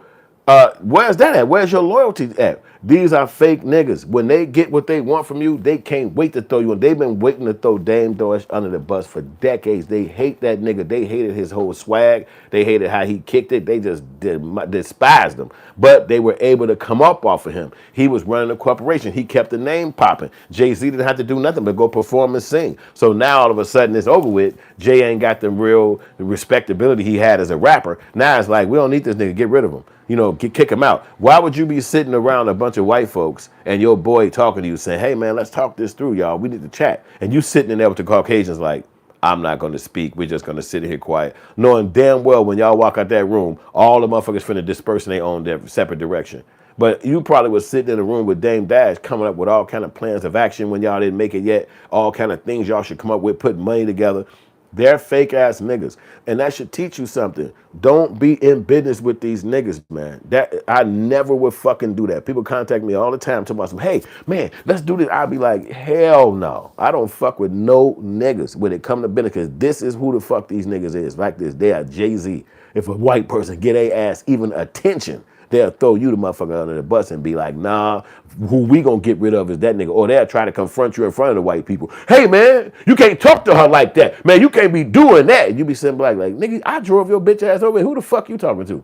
Where's that at? Where's your loyalty at? These are fake niggas. When they get what they want from you, they can't wait to throw you in. They've been waiting to throw Dame Dash under the bus for decades. They hate that nigga. They hated his whole swag. They hated how he kicked it. They just despised him. But they were able to come up off of him. He was running a corporation. He kept the name popping. Jay Z didn't have to do nothing but go perform and sing. So now all of a sudden it's over with. Jay ain't got the real respectability he had as a rapper. Now it's like, we don't need this nigga. Get rid of him. You know, kick him out. Why would you be sitting around a bunch of white folks and your boy talking to you saying, hey, man, let's talk this through, y'all. We need to chat. And you sitting in there with the Caucasians like, I'm not going to speak. We're just going to sit here quiet. Knowing damn well when y'all walk out that room, all the motherfuckers finna disperse in their own separate direction. But you probably was sitting in a room with Dame Dash coming up with all kind of plans of action when y'all didn't make it yet, all kind of things y'all should come up with, putting money together. They're fake ass niggas. And that should teach you something. Don't be in business with these niggas, man. That I never would fucking do that. People contact me all the time talking about some, hey, man, let's do this. I'll be like, hell no. I don't fuck with no niggas when it come to business, because this is who the fuck these niggas is. Like this, they are Jay Z. If a white person get a ass even attention, they'll throw you the motherfucker under the bus and be like, nah, who we gonna get rid of is that nigga. Or they'll try to confront you in front of the white people. Hey, man, you can't talk to her like that. Man, you can't be doing that. And you be sitting black like, nigga, I drove your bitch ass over here. Who the fuck you talking to?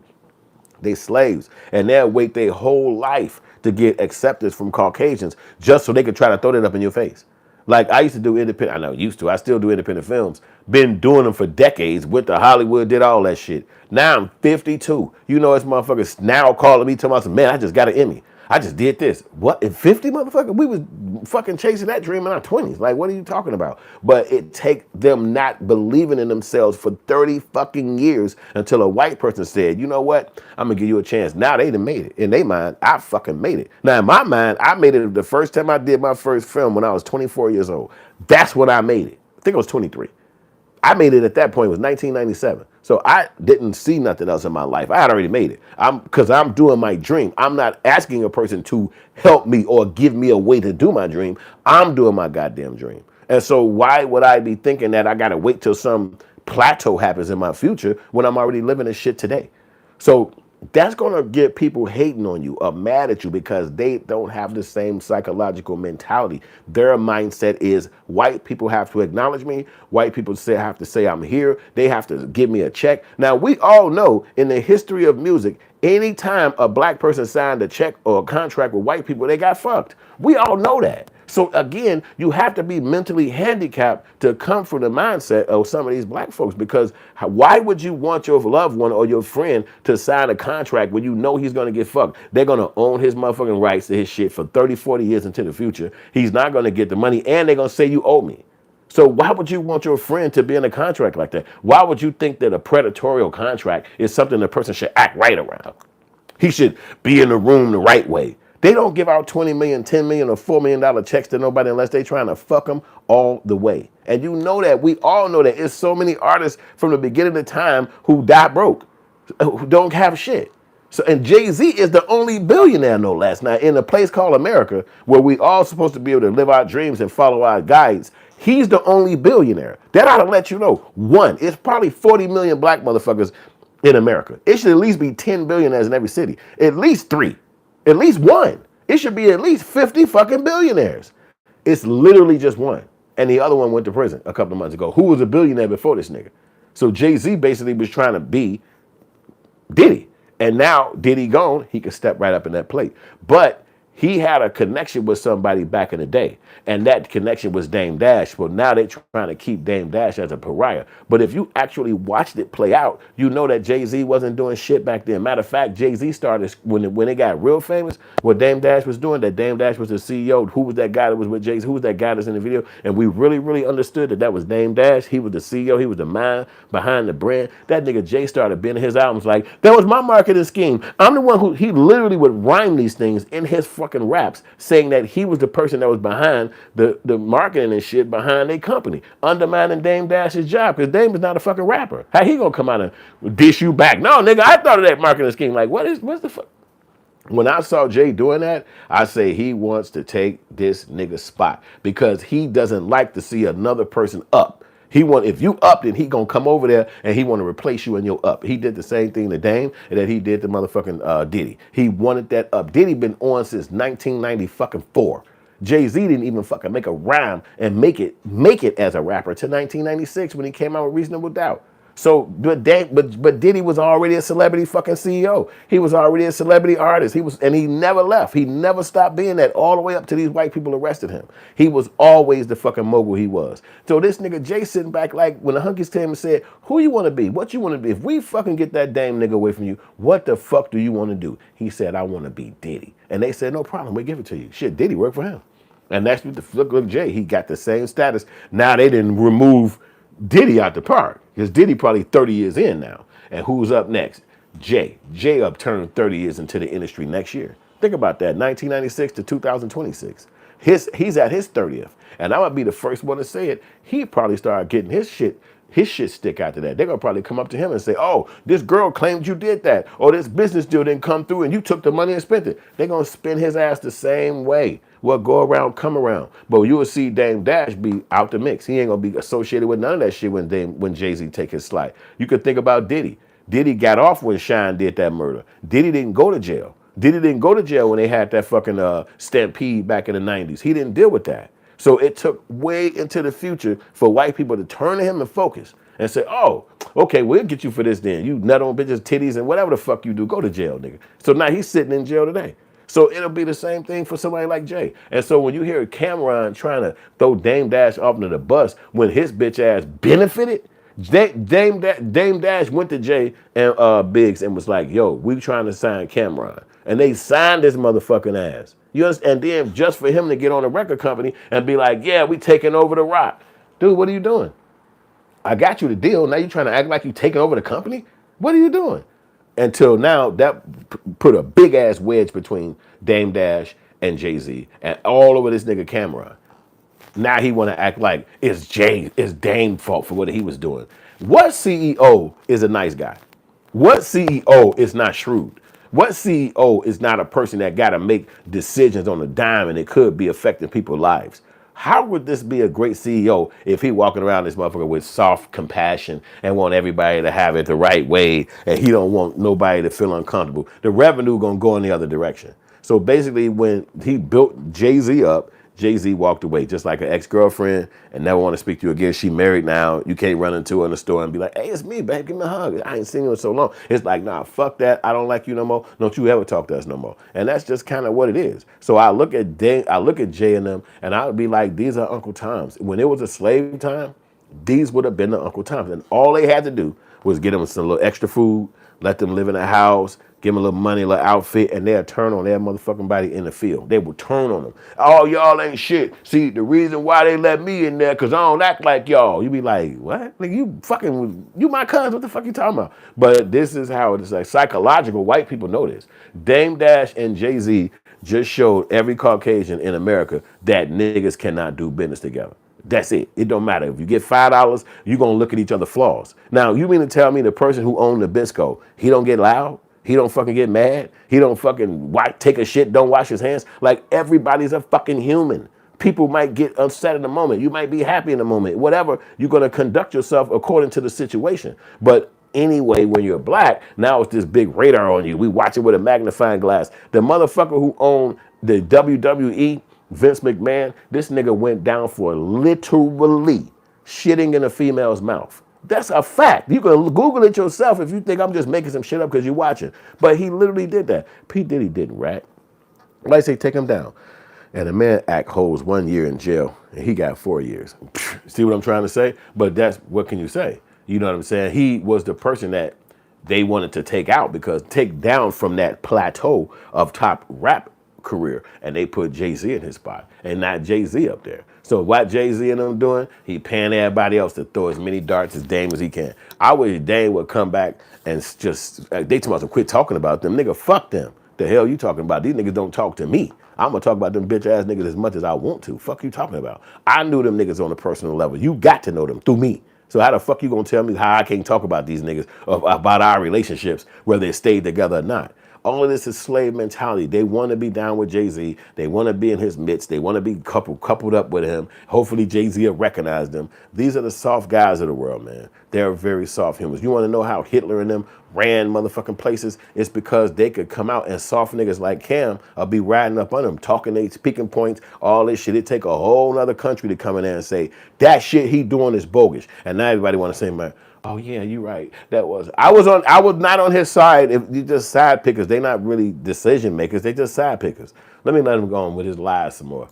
They slaves. And they'll wait their whole life to get acceptance from Caucasians just so they could try to throw that up in your face. Like I used to do independent, I know used to, I still do independent films. Been doing them for decades, went to Hollywood, did all that shit. Now I'm 52. You know, it's motherfuckers now calling me, telling me, man, I just got an Emmy. I just did this. What, in 50, motherfucker? We was fucking chasing that dream in our 20s. Like, what are you talking about? But it take them not believing in themselves for 30 fucking years until a white person said, you know what? I'm gonna give you a chance. Now they done made it. In their mind, I fucking made it. Now in my mind, I made it the first time I did my first film when I was 24 years old. That's when I made it. I think I was 23. I made it at that point. It was 1997. So I didn't see nothing else in my life. I had already made it. Because I'm doing my dream. I'm not asking a person to help me or give me a way to do my dream. I'm doing my goddamn dream. And so why would I be thinking that I got to wait till some plateau happens in my future when I'm already living this shit today? So that's going to get people hating on you or mad at you because they don't have the same psychological mentality. Their mindset is white people have to acknowledge me. White people have to say I'm here. They have to give me a check. Now, we all know in the history of music, anytime a black person signed a check or a contract with white people, they got fucked. We all know that. So again, you have to be mentally handicapped to come from the mindset of some of these black folks, because why would you want your loved one or your friend to sign a contract when you know he's going to get fucked? They're going to own his motherfucking rights to his shit for 30, 40 years into the future. He's not going to get the money, and they're going to say you owe me. So why would you want your friend to be in a contract like that? Why would you think that a predatorial contract is something the person should act right around? He should be in the room the right way. They don't give out 20 million, 10 million, or $4 million checks to nobody unless they trying to fuck them all the way. And you know that. We all know that. It's so many artists from the beginning of time who die broke, who don't have shit. So, and Jay Z is the only billionaire, no less. Now, in a place called America, where we all supposed to be able to live our dreams and follow our guides, he's the only billionaire. That ought to let you know. One, it's probably 40 million black motherfuckers in America. It should at least be 10 billionaires in every city. At least 3. At least 1. It should be at least 50 fucking billionaires. It's literally just 1. And the other one went to prison a couple of months ago. Who was a billionaire before this nigga? So Jay Z basically was trying to be Diddy. And now Diddy gone, he could step right up in that plate. But he had a connection with somebody back in the day. And that connection was Dame Dash. Well, now they're trying to keep Dame Dash as a pariah. But if you actually watched it play out, you know that Jay Z wasn't doing shit back then. Matter of fact, Jay Z started, when it got real famous, what Dame Dash was doing, that Dame Dash was the CEO. Who was that guy that was with Jay Z? Who was that guy that's in the video? And we really, really understood that that was Dame Dash. He was the CEO. He was the mind behind the brand. That nigga Jay started bending his albums like, that was my marketing scheme. I'm the one who, he literally would rhyme these things in his fucking raps, saying that he was the person that was behind the marketing and shit behind their company, undermining Dame Dash's job, because Dame is not a fucking rapper. How he gonna come out and dish you back? No, nigga, I thought of that marketing scheme. Like, what's the fuck? When I saw Jay doing that, I say he wants to take this nigga's spot because he doesn't like to see another person up. If you up, then he gonna come over there and he want to replace you in your up. He did the same thing to Dame that he did to motherfucking Diddy. He wanted that up. Diddy been on since 1994. Jay Z didn't even fucking make a rhyme and make it as a rapper to 1996 when he came out with Reasonable Doubt. So, but Diddy was already a celebrity fucking CEO. He was already a celebrity artist. And he never left. He never stopped being that all the way up to these white people arrested him. He was always the fucking mogul he was. So this nigga Jay sitting back like when the Hunkies came and said, "Who you want to be? What you want to be? If we fucking get that Dame nigga away from you, what the fuck do you want to do?" He said, "I want to be Diddy." And they said, "No problem, we give it to you." Shit, Diddy worked for him. And that's what the look of Jay. He got the same status. Now they didn't remove Diddy out the park because Diddy probably 30 years in now. And who's up next? Jay. Jay up turned 30 years into the industry next year. Think about that, 1996 to 2026. He's at his 30th. And I'm gonna be the first one to say it. He probably started getting his shit stick after that. They're gonna probably come up to him and say, "Oh, this girl claimed you did that, or this business deal didn't come through and you took the money and spent it." They're gonna spin his ass the same way. What go around, come around. But you will see Dame Dash be out the mix. He ain't gonna be associated with none of that shit when Jay Z take his slide. You could think about Diddy. Diddy got off when Shine did that murder. Diddy didn't go to jail. Diddy didn't go to jail when they had that fucking stampede back in the 90s. He didn't deal with that. So it took way into the future for white people to turn to him and focus and say, "Oh, okay, we'll get you for this then. You nut on bitches' titties and whatever the fuck you do, go to jail, nigga." So now he's sitting in jail today. So it'll be the same thing for somebody like Jay. And so when you hear Cameron trying to throw Dame Dash off into the bus when his bitch ass benefited, Dame Dash went to Jay and Biggs and was like, "Yo, we trying to sign Cameron." And they signed this motherfucking ass. You understand? And then just for him to get on a record company and be like, "Yeah, we taking over the rock." Dude, what are you doing? I got you the deal. Now you trying to act like you taking over the company? What are you doing? Until now, that put a big ass wedge between Dame Dash and Jay Z and all over this nigga Cameron. Now he want to act like it's Dame fault for what he was doing. What CEO is a nice guy? What CEO is not shrewd? What CEO is not a person that got to make decisions on a dime and it could be affecting people's lives? How would this be a great CEO if he walking around this motherfucker with soft compassion and want everybody to have it the right way and he don't want nobody to feel uncomfortable? The revenue gonna go in the other direction. So basically when he built Jay Z up, Jay Z walked away just like an ex-girlfriend and never want to speak to you again. She married now. You can't run into her in the store and be like, "Hey, it's me, babe. Give me a hug. I ain't seen you in so long." It's like, nah, fuck that. I don't like you no more. Don't you ever talk to us no more. And that's just kind of what it is. So I look at Jay and them, and I would be like, these are Uncle Toms. When it was a slave time, these would have been the Uncle Toms. And all they had to do was get them some little extra food, let them live in a house, give them a little money, a little outfit, and they'll turn on their motherfucking body in the field. They will turn on them. "Oh, y'all ain't shit. See, the reason why they let me in there, because I don't act like y'all." You be like, "What? Like, you my cousin. What the fuck you talking about?" But this is how it is. Like, psychological. White people know this. Dame Dash and Jay Z just showed every Caucasian in America that niggas cannot do business together. That's it. It don't matter. If you get $5, you're going to look at each other's flaws. Now, you mean to tell me the person who owned Nabisco, he don't get loud? He don't fucking get mad? He don't fucking take a shit, don't wash his hands? Like, everybody's a fucking human. People might get upset in the moment. You might be happy in the moment. Whatever, you're going to conduct yourself according to the situation. But anyway, when you're black, now it's this big radar on you. We watch it with a magnifying glass. The motherfucker who owned the WWE, Vince McMahon, this nigga went down for literally shitting in a female's mouth. That's a fact. You can Google it yourself if you think I'm just making some shit up because you're watching. But he literally did that. P. Diddy didn't, rat. Like I say, take him down. And the man act holds 1 year in jail, and he got 4 years. See what I'm trying to say? But that's, what can you say? You know what I'm saying? He was the person that they wanted to take down from that plateau of top rap career, and they put Jay Z in his spot and not Jay Z up there. So what Jay Z and them doing? He paying everybody else to throw as many darts as Dame as he can. I wish Dame would come back and just they told us to quit talking about them. Nigga, fuck them. The hell you talking about? These niggas don't talk to me. I'm gonna talk about them bitch ass niggas as much as I want to. Fuck you talking about? I knew them niggas on a personal level. You got to know them through me. So how the fuck you gonna tell me how I can't talk about these niggas, about our relationships, whether they stayed together or not? All of this is slave mentality. They want to be down with Jay Z. They want to be in his midst. They want to be coupled up with him. Hopefully Jay Z will recognize them. These are the soft guys of the world, man. They're very soft humans. You want to know how Hitler and them ran motherfucking places? It's because they could come out and soft niggas like Cam will be riding up on them, talking their speaking points, all this shit. It take a whole nother country to come in there and say, that shit he doing is bogus. And now everybody want to say, man, oh yeah, you're right. I was not on his side. If you just side pickers, they not really decision makers. They just side pickers. Let me let him go on with his lies some more.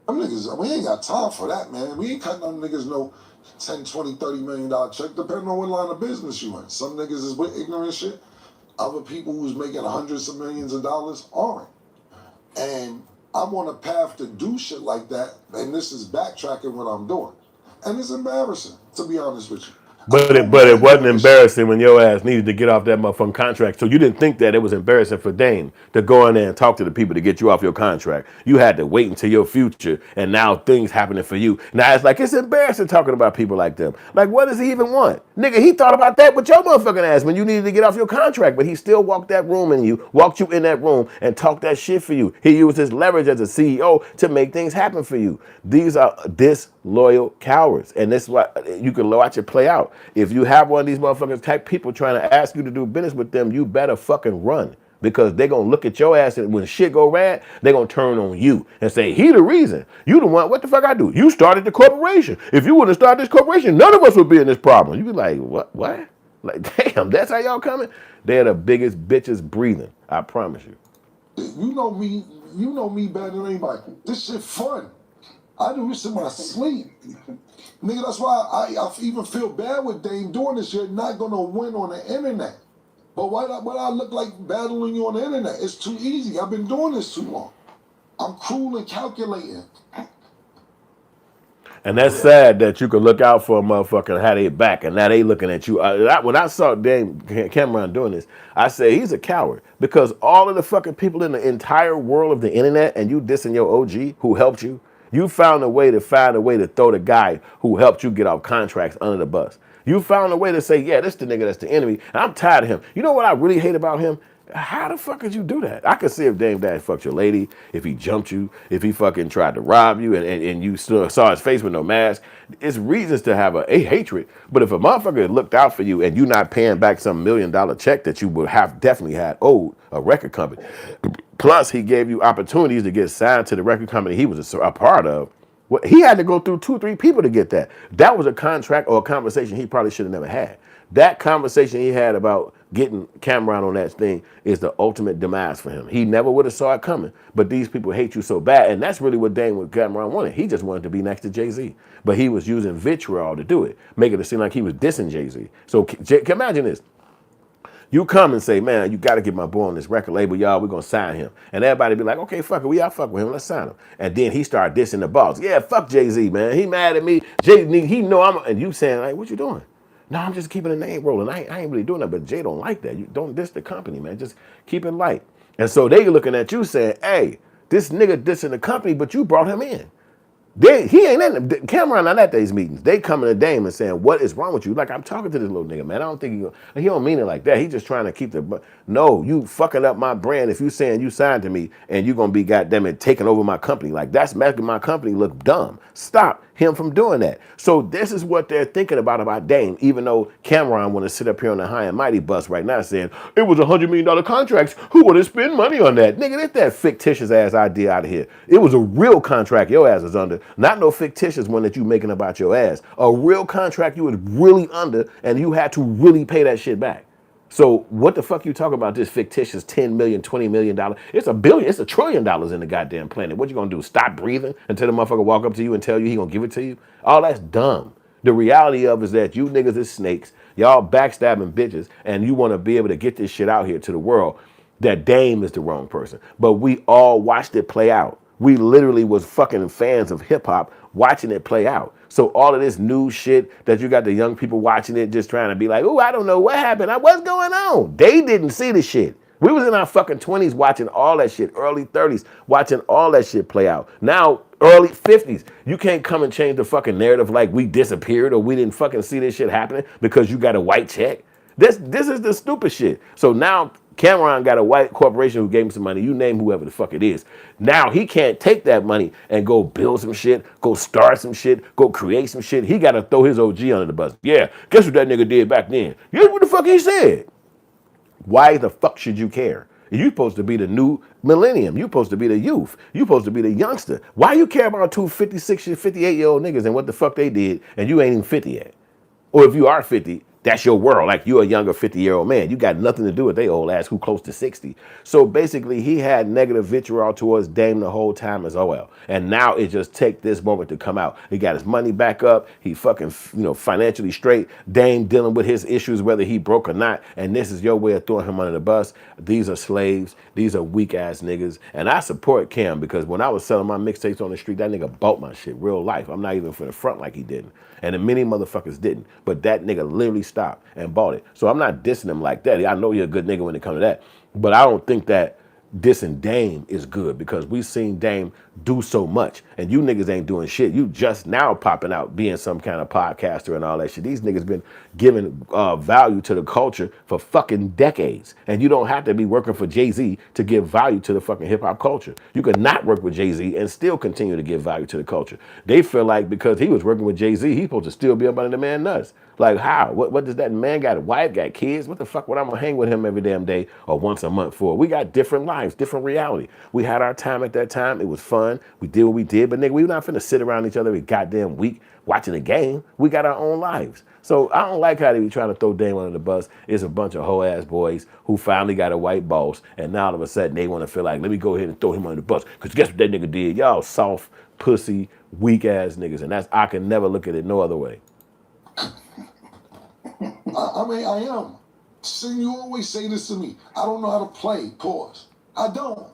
Them niggas, we ain't got time for that, man. We ain't cutting them niggas no 10, 20, $30 million check, depending on what line of business you in. Some niggas is with ignorant shit. Other people who's making hundreds of millions of dollars aren't. And I'm on a path to do shit like that, and this is backtracking what I'm doing. And it's embarrassing, to be honest with you.
But it wasn't embarrassing when your ass needed to get off that motherfucking contract. So you didn't think that it was embarrassing for Dame to go in there and talk to the people to get you off your contract. You had to wait until your future, and now things happening for you. Now it's like it's embarrassing talking about people like them. Like, what does he even want? Nigga, he thought about that with your motherfucking ass when you needed to get off your contract, but he still walked you in that room and talked that shit for you. He used his leverage as a CEO to make things happen for you. These are disloyal cowards, and this is why you can watch it play out. If you have one of these motherfuckers type people trying to ask you to do business with them, you better fucking run, because they're going to look at your ass, and when shit go bad, they're going to turn on you and say, he the reason. You the one. What the fuck I do? You started the corporation. If you wouldn't have started this corporation, none of us would be in this problem. You be like, what? Like, damn, that's how y'all coming? They're the biggest bitches breathing. I promise you.
You know me better than anybody. This shit fun. I do this in my sleep. Nigga, that's why I even feel bad with Dame doing this. You're not gonna win on the internet. But why I look like battling you on the internet? It's too easy. I've been doing this too long. I'm cruel and calculating.
And that's sad that you could look out for a motherfucker and have their back, and now they looking at you. When I saw Dame Cameron doing this, I said he's a coward, because all of the fucking people in the entire world of the internet, and you dissing your OG who helped you, you found a way to throw the guy who helped you get off contracts under the bus. You found a way to say, yeah, this the nigga that's the enemy, and I'm tired of him. You know what I really hate about him? How the fuck could you do that? I could see if Dame Dash fucked your lady, if he jumped you, if he fucking tried to rob you, and you still saw his face with no mask. It's reasons to have a hatred. But if a motherfucker looked out for you and you not paying back some $1 million check that you would have definitely had owed a record company, plus he gave you opportunities to get signed to the record company he was a part of, well, he had to go through 2-3 people to get that. That was a contract or a conversation he probably should have never had. That conversation he had about getting Cameron on that thing is the ultimate demise for him. He never would have saw it coming, but these people hate you so bad, and that's really what Dame with Cameron wanted. He just wanted to be next to Jay Z, but he was using vitriol to do it, making it seem like he was dissing Jay Z. So imagine this. You come and say, man, you got to get my boy on this record label, y'all. We're going to sign him. And everybody be like, okay, fuck it. We all fuck with him. Let's sign him. And then he started dissing the boss. Yeah, fuck Jay Z, man. He mad at me. Jay, he know I'm, and you saying, like, what you doing? No, I'm just keeping the name rolling. I ain't really doing that, but Jay don't like that. You don't diss the company, man. Just keep it light. And so they looking at you saying, hey, this nigga dissing the company, but you brought him in. He ain't in them. Cameron not at these meetings. They coming to Dame and saying, what is wrong with you? Like, I'm talking to this little nigga, man. I don't think he don't mean it like that. He just trying to keep no, you fucking up my brand if you saying you signed to me and you going to be goddamn it taking over my company. Like, that's making my company look dumb. Stop him from doing that. So this is what they're thinking about Dame, even though Cameron want to sit up here on the high and mighty bus right now saying, it was $100 million contracts. Who would have spent money on that? Nigga, get that fictitious ass idea out of here. It was a real contract your ass is under, not no fictitious one that you making about your ass. A real contract you was really under, and you had to really pay that shit back. So what the fuck you talking about this fictitious $10 million, $20 million? It's $1 billion, it's $1 trillion in the goddamn planet. What you gonna do? Stop breathing until the motherfucker walk up to you and tell you he gonna give it to you? All that's dumb. The reality of is that you niggas is snakes. Y'all backstabbing bitches, and you wanna be able to get this shit out here to the world that Dame is the wrong person. But we all watched it play out. We literally was fucking fans of hip hop watching it play out. So all of this new shit that you got the young people watching it just trying to be like, oh, I don't know what happened. What's going on? They didn't see the shit. We was in our fucking 20s watching all that shit, early 30s watching all that shit play out. Now, early 50s, you can't come and change the fucking narrative like we disappeared or we didn't fucking see this shit happening because you got a white check. This is the stupid shit. So now Cameron got a white corporation who gave him some money. You name whoever the fuck it is. Now he can't take that money and go build some shit, go start some shit, go create some shit. He got to throw his OG under the bus. Yeah, guess what that nigga did back then? Guess what the fuck he said? Why the fuck should you care? You supposed to be the new millennium. You supposed to be the youth. You supposed to be the youngster. Why you care about two 56, 58-year-old niggas and what the fuck they did and you ain't even 50 yet? Or if you are 50, that's your world. Like you're a younger 50-year-old man. You got nothing to do with they old ass who close to 60. So basically he had negative vitriol towards Dame the whole time as well. And now it just take this moment to come out. He got his money back up. He fucking, financially straight. Dame dealing with his issues, whether he broke or not. And this is your way of throwing him under the bus. These are slaves. These are weak ass niggas. And I support Cam because when I was selling my mixtapes on the street, that nigga bought my shit real life. I'm not even for the front like he didn't. And the many motherfuckers didn't. But that nigga literally stopped and bought it. So I'm not dissing him like that. I know you're a good nigga when it comes to that. But I don't think that dissing Dame is good because we've seen Dame do so much. And you niggas ain't doing shit. You just now popping out being some kind of podcaster and all that shit. These niggas been giving value to the culture for fucking decades. And you don't have to be working for Jay Z to give value to the fucking hip hop culture. You could not work with Jay Z and still continue to give value to the culture. They feel like because he was working with Jay Z, he's supposed to still be up under the man nuts. Like how? What does that man got? A wife, got kids? What the fuck would I gonna hang with him every damn day or once a month for? We got different lives, different reality. We had our time at that time. It was fun. We did what we did, but nigga, we not finna sit around each other every goddamn week watching the game. We got our own lives. So I don't like how they be trying to throw Dame under the bus. It's a bunch of hoe ass boys who finally got a white boss, and now all of a sudden they want to feel like, let me go ahead and throw him under the bus. Cause guess what that nigga did? Y'all soft, pussy, weak ass niggas, and I can never look at it no other way.
I am. See, you always say this to me. I don't know how to play. Pause. I don't.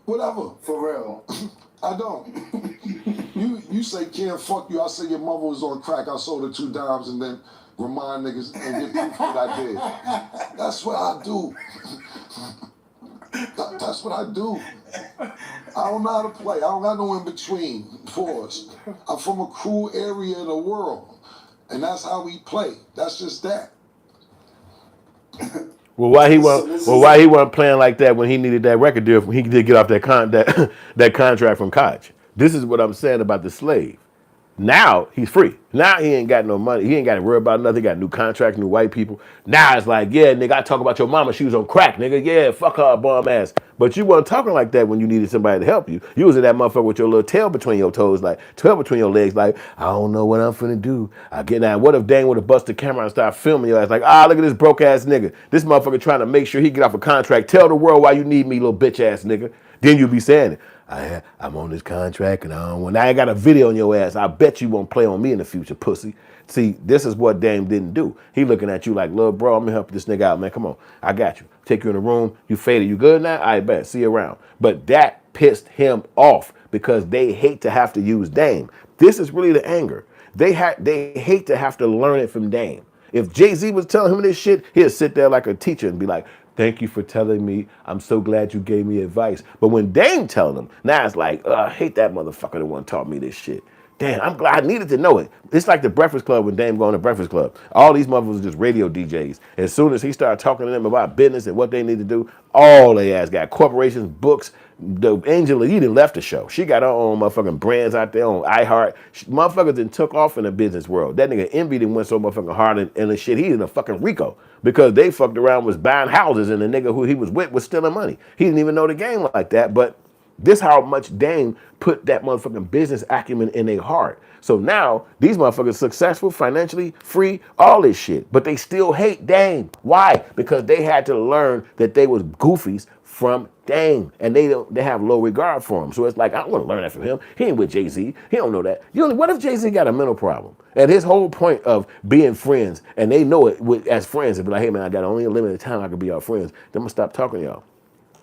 Whatever.
For real.
I don't. You say can't fuck you. I say your mother was on crack. I sold her 2 dimes and then remind niggas and get proof what I did. That's what I do. That's what I do. I don't know how to play. I don't got no in between. Pause. I'm from a cruel area of the world, and that's how we play. That's just that.
Well, why he wasn't playing like that when he needed that record deal? When he did get off that contract from Koch. This is what I'm saying about the slave. Now he's free. Now he ain't got no money. He ain't got to worry about nothing. He got new contract, new white people. Now it's like, yeah, nigga, I talk about your mama. She was on crack, nigga. Yeah, fuck her bum ass. But you weren't talking like that when you needed somebody to help you. You was in that motherfucker with your little tail between your toes, like tail between your legs, like, I don't know what I'm finna do. I get now. What if Dane would have busted the camera and started filming your ass? Like, look at this broke ass nigga. This motherfucker trying to make sure he get off a contract. Tell the world why you need me, little bitch ass nigga. Then you be saying it. I'm on this contract and I don't want. Now I got a video on your ass. I bet you won't play on me in the future, pussy. See, this is what Dame didn't do. He looking at you like, little bro, I'm gonna help this nigga out, man. Come on, I got you. Take you in the room. You faded. You good now? I bet. See you around. But that pissed him off because they hate to have to use Dame. This is really the anger. They hate to have to learn it from Dame. If Jay Z was telling him this shit, he'd sit there like a teacher and be like, thank you for telling me. I'm so glad you gave me advice. But when Dame telling him, now it's like, I hate that motherfucker that one taught me this shit. Damn, I'm glad I needed to know it. It's like the Breakfast Club when Dame going to Breakfast Club. All these motherfuckers are just radio DJs. As soon as he started talking to them about business and what they need to do, all they ass got corporations, books. The Angela Yee done left the show. She got her own motherfucking brands out there on iHeart. Motherfuckers done took off in the business world. That nigga Envy done went so motherfucking hard and the shit. He in a fucking Rico because they fucked around was buying houses and the nigga who he was with was stealing money. He didn't even know the game like that, but this how much Dame put that motherfucking business acumen in their heart. So now these motherfuckers successful, financially free, all this shit, but they still hate Dame. Why? Because they had to learn that they was goofies from Dame, and they have low regard for him. So it's like, I don't want to learn that from him. He ain't with Jay Z. He don't know that. What if Jay Z got a mental problem? And his whole point of being friends, and they know it as friends, and be like, hey man, I got only a limited time I can be our friends. Then I'm gonna stop talking to y'all.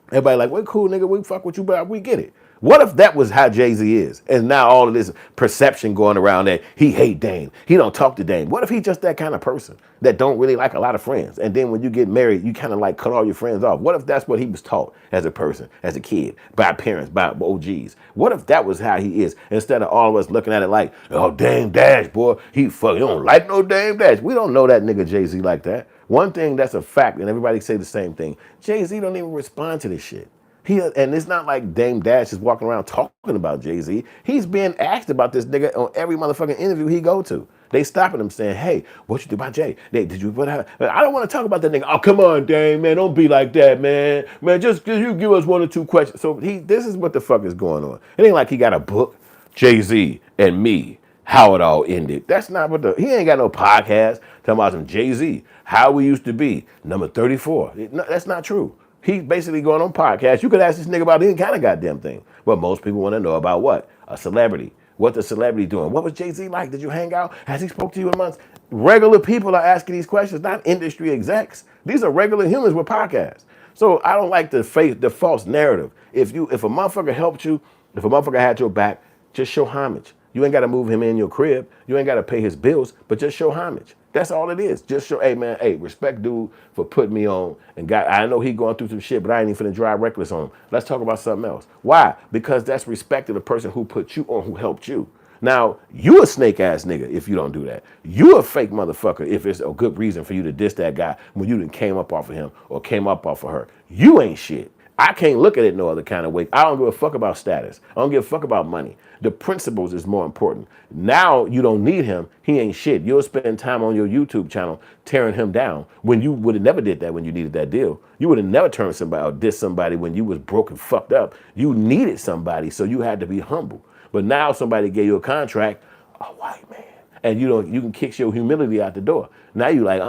Everybody like, we cool, nigga. We fuck with you, but we get it. What if that was how Jay-Z is? And now all of this perception going around that he hate Dame. He don't talk to Dame. What if he just that kind of person that don't really like a lot of friends? And then when you get married, you kind of like cut all your friends off. What if that's what he was taught as a person, as a kid, by parents, by OGs? What if that was how he is? Instead of all of us looking at it like, oh, Dame Dash, boy, he don't like no Dame Dash. We don't know that nigga Jay-Z like that. One thing that's a fact, and everybody say the same thing, Jay-Z don't even respond to this shit. And it's not like Dame Dash is walking around talking about Jay-Z. He's being asked about this nigga on every motherfucking interview he go to. They stopping him saying, hey, what you do about Jay? Did you put out? I don't want to talk about that nigga. Oh, come on, Dame, man. Don't be like that, man. Man, just you give us 1 or 2 questions. So this is what the fuck is going on. It ain't like he got a book, Jay-Z and me, how it all ended. That's not what he ain't got no podcast talking about some Jay-Z, how we used to be, number 34. That's not true. He's basically going on podcasts. You could ask this nigga about any kind of goddamn thing. But most people want to know about what? A celebrity. What the celebrity doing? What was Jay-Z like? Did you hang out? Has he spoke to you in months? Regular people are asking these questions, not industry execs. These are regular humans with podcasts. So I don't like the false narrative. If a motherfucker helped you, if a motherfucker had your back, just show homage. You ain't got to move him in your crib. You ain't got to pay his bills, but just show homage. That's all it is. Just show, hey man, hey, respect dude for putting me on. And I know he going through some shit, but I ain't even finna drive reckless on him. Let's talk about something else. Why? Because that's respect to the person who put you on, who helped you. Now, you a snake ass nigga if you don't do that. You a fake motherfucker if it's a good reason for you to diss that guy when you done came up off of him or came up off of her. You ain't shit. I can't look at it no other kind of way. I don't give a fuck about status. I don't give a fuck about money. The principles is more important. Now you don't need him. He ain't shit. You'll spend time on your YouTube channel tearing him down when you would have never did that when you needed that deal. You would have never turned somebody or dissed somebody when you was broke and fucked up. You needed somebody, so you had to be humble. But now somebody gave you a contract, a white man, and you can kick your humility out the door. Now you like,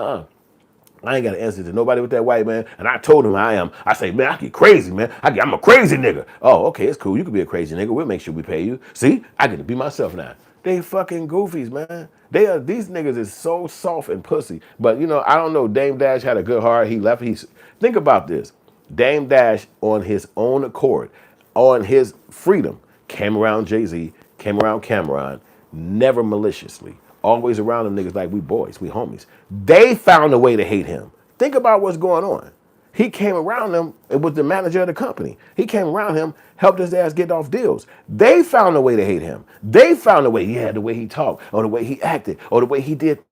I ain't got an answer to nobody with that white man. And I told him I say, man, I get crazy, man. I'm a crazy nigga. Oh, okay, it's cool. You can be a crazy nigga. We'll make sure we pay you. See, I get to be myself now. They fucking goofies, man. These niggas is so soft and pussy. But I don't know. Dame Dash had a good heart. He left. Think about this. Dame Dash on his own accord, on his freedom, came around Jay-Z, came around Cameron, never maliciously. Always around them niggas like we boys, we homies. They found a way to hate him. Think about what's going on. He came around them and was the manager of the company. He came around him, helped his ass get off deals. They found a way to hate him. They found a way, the way he talked, or the way he acted, or the way he did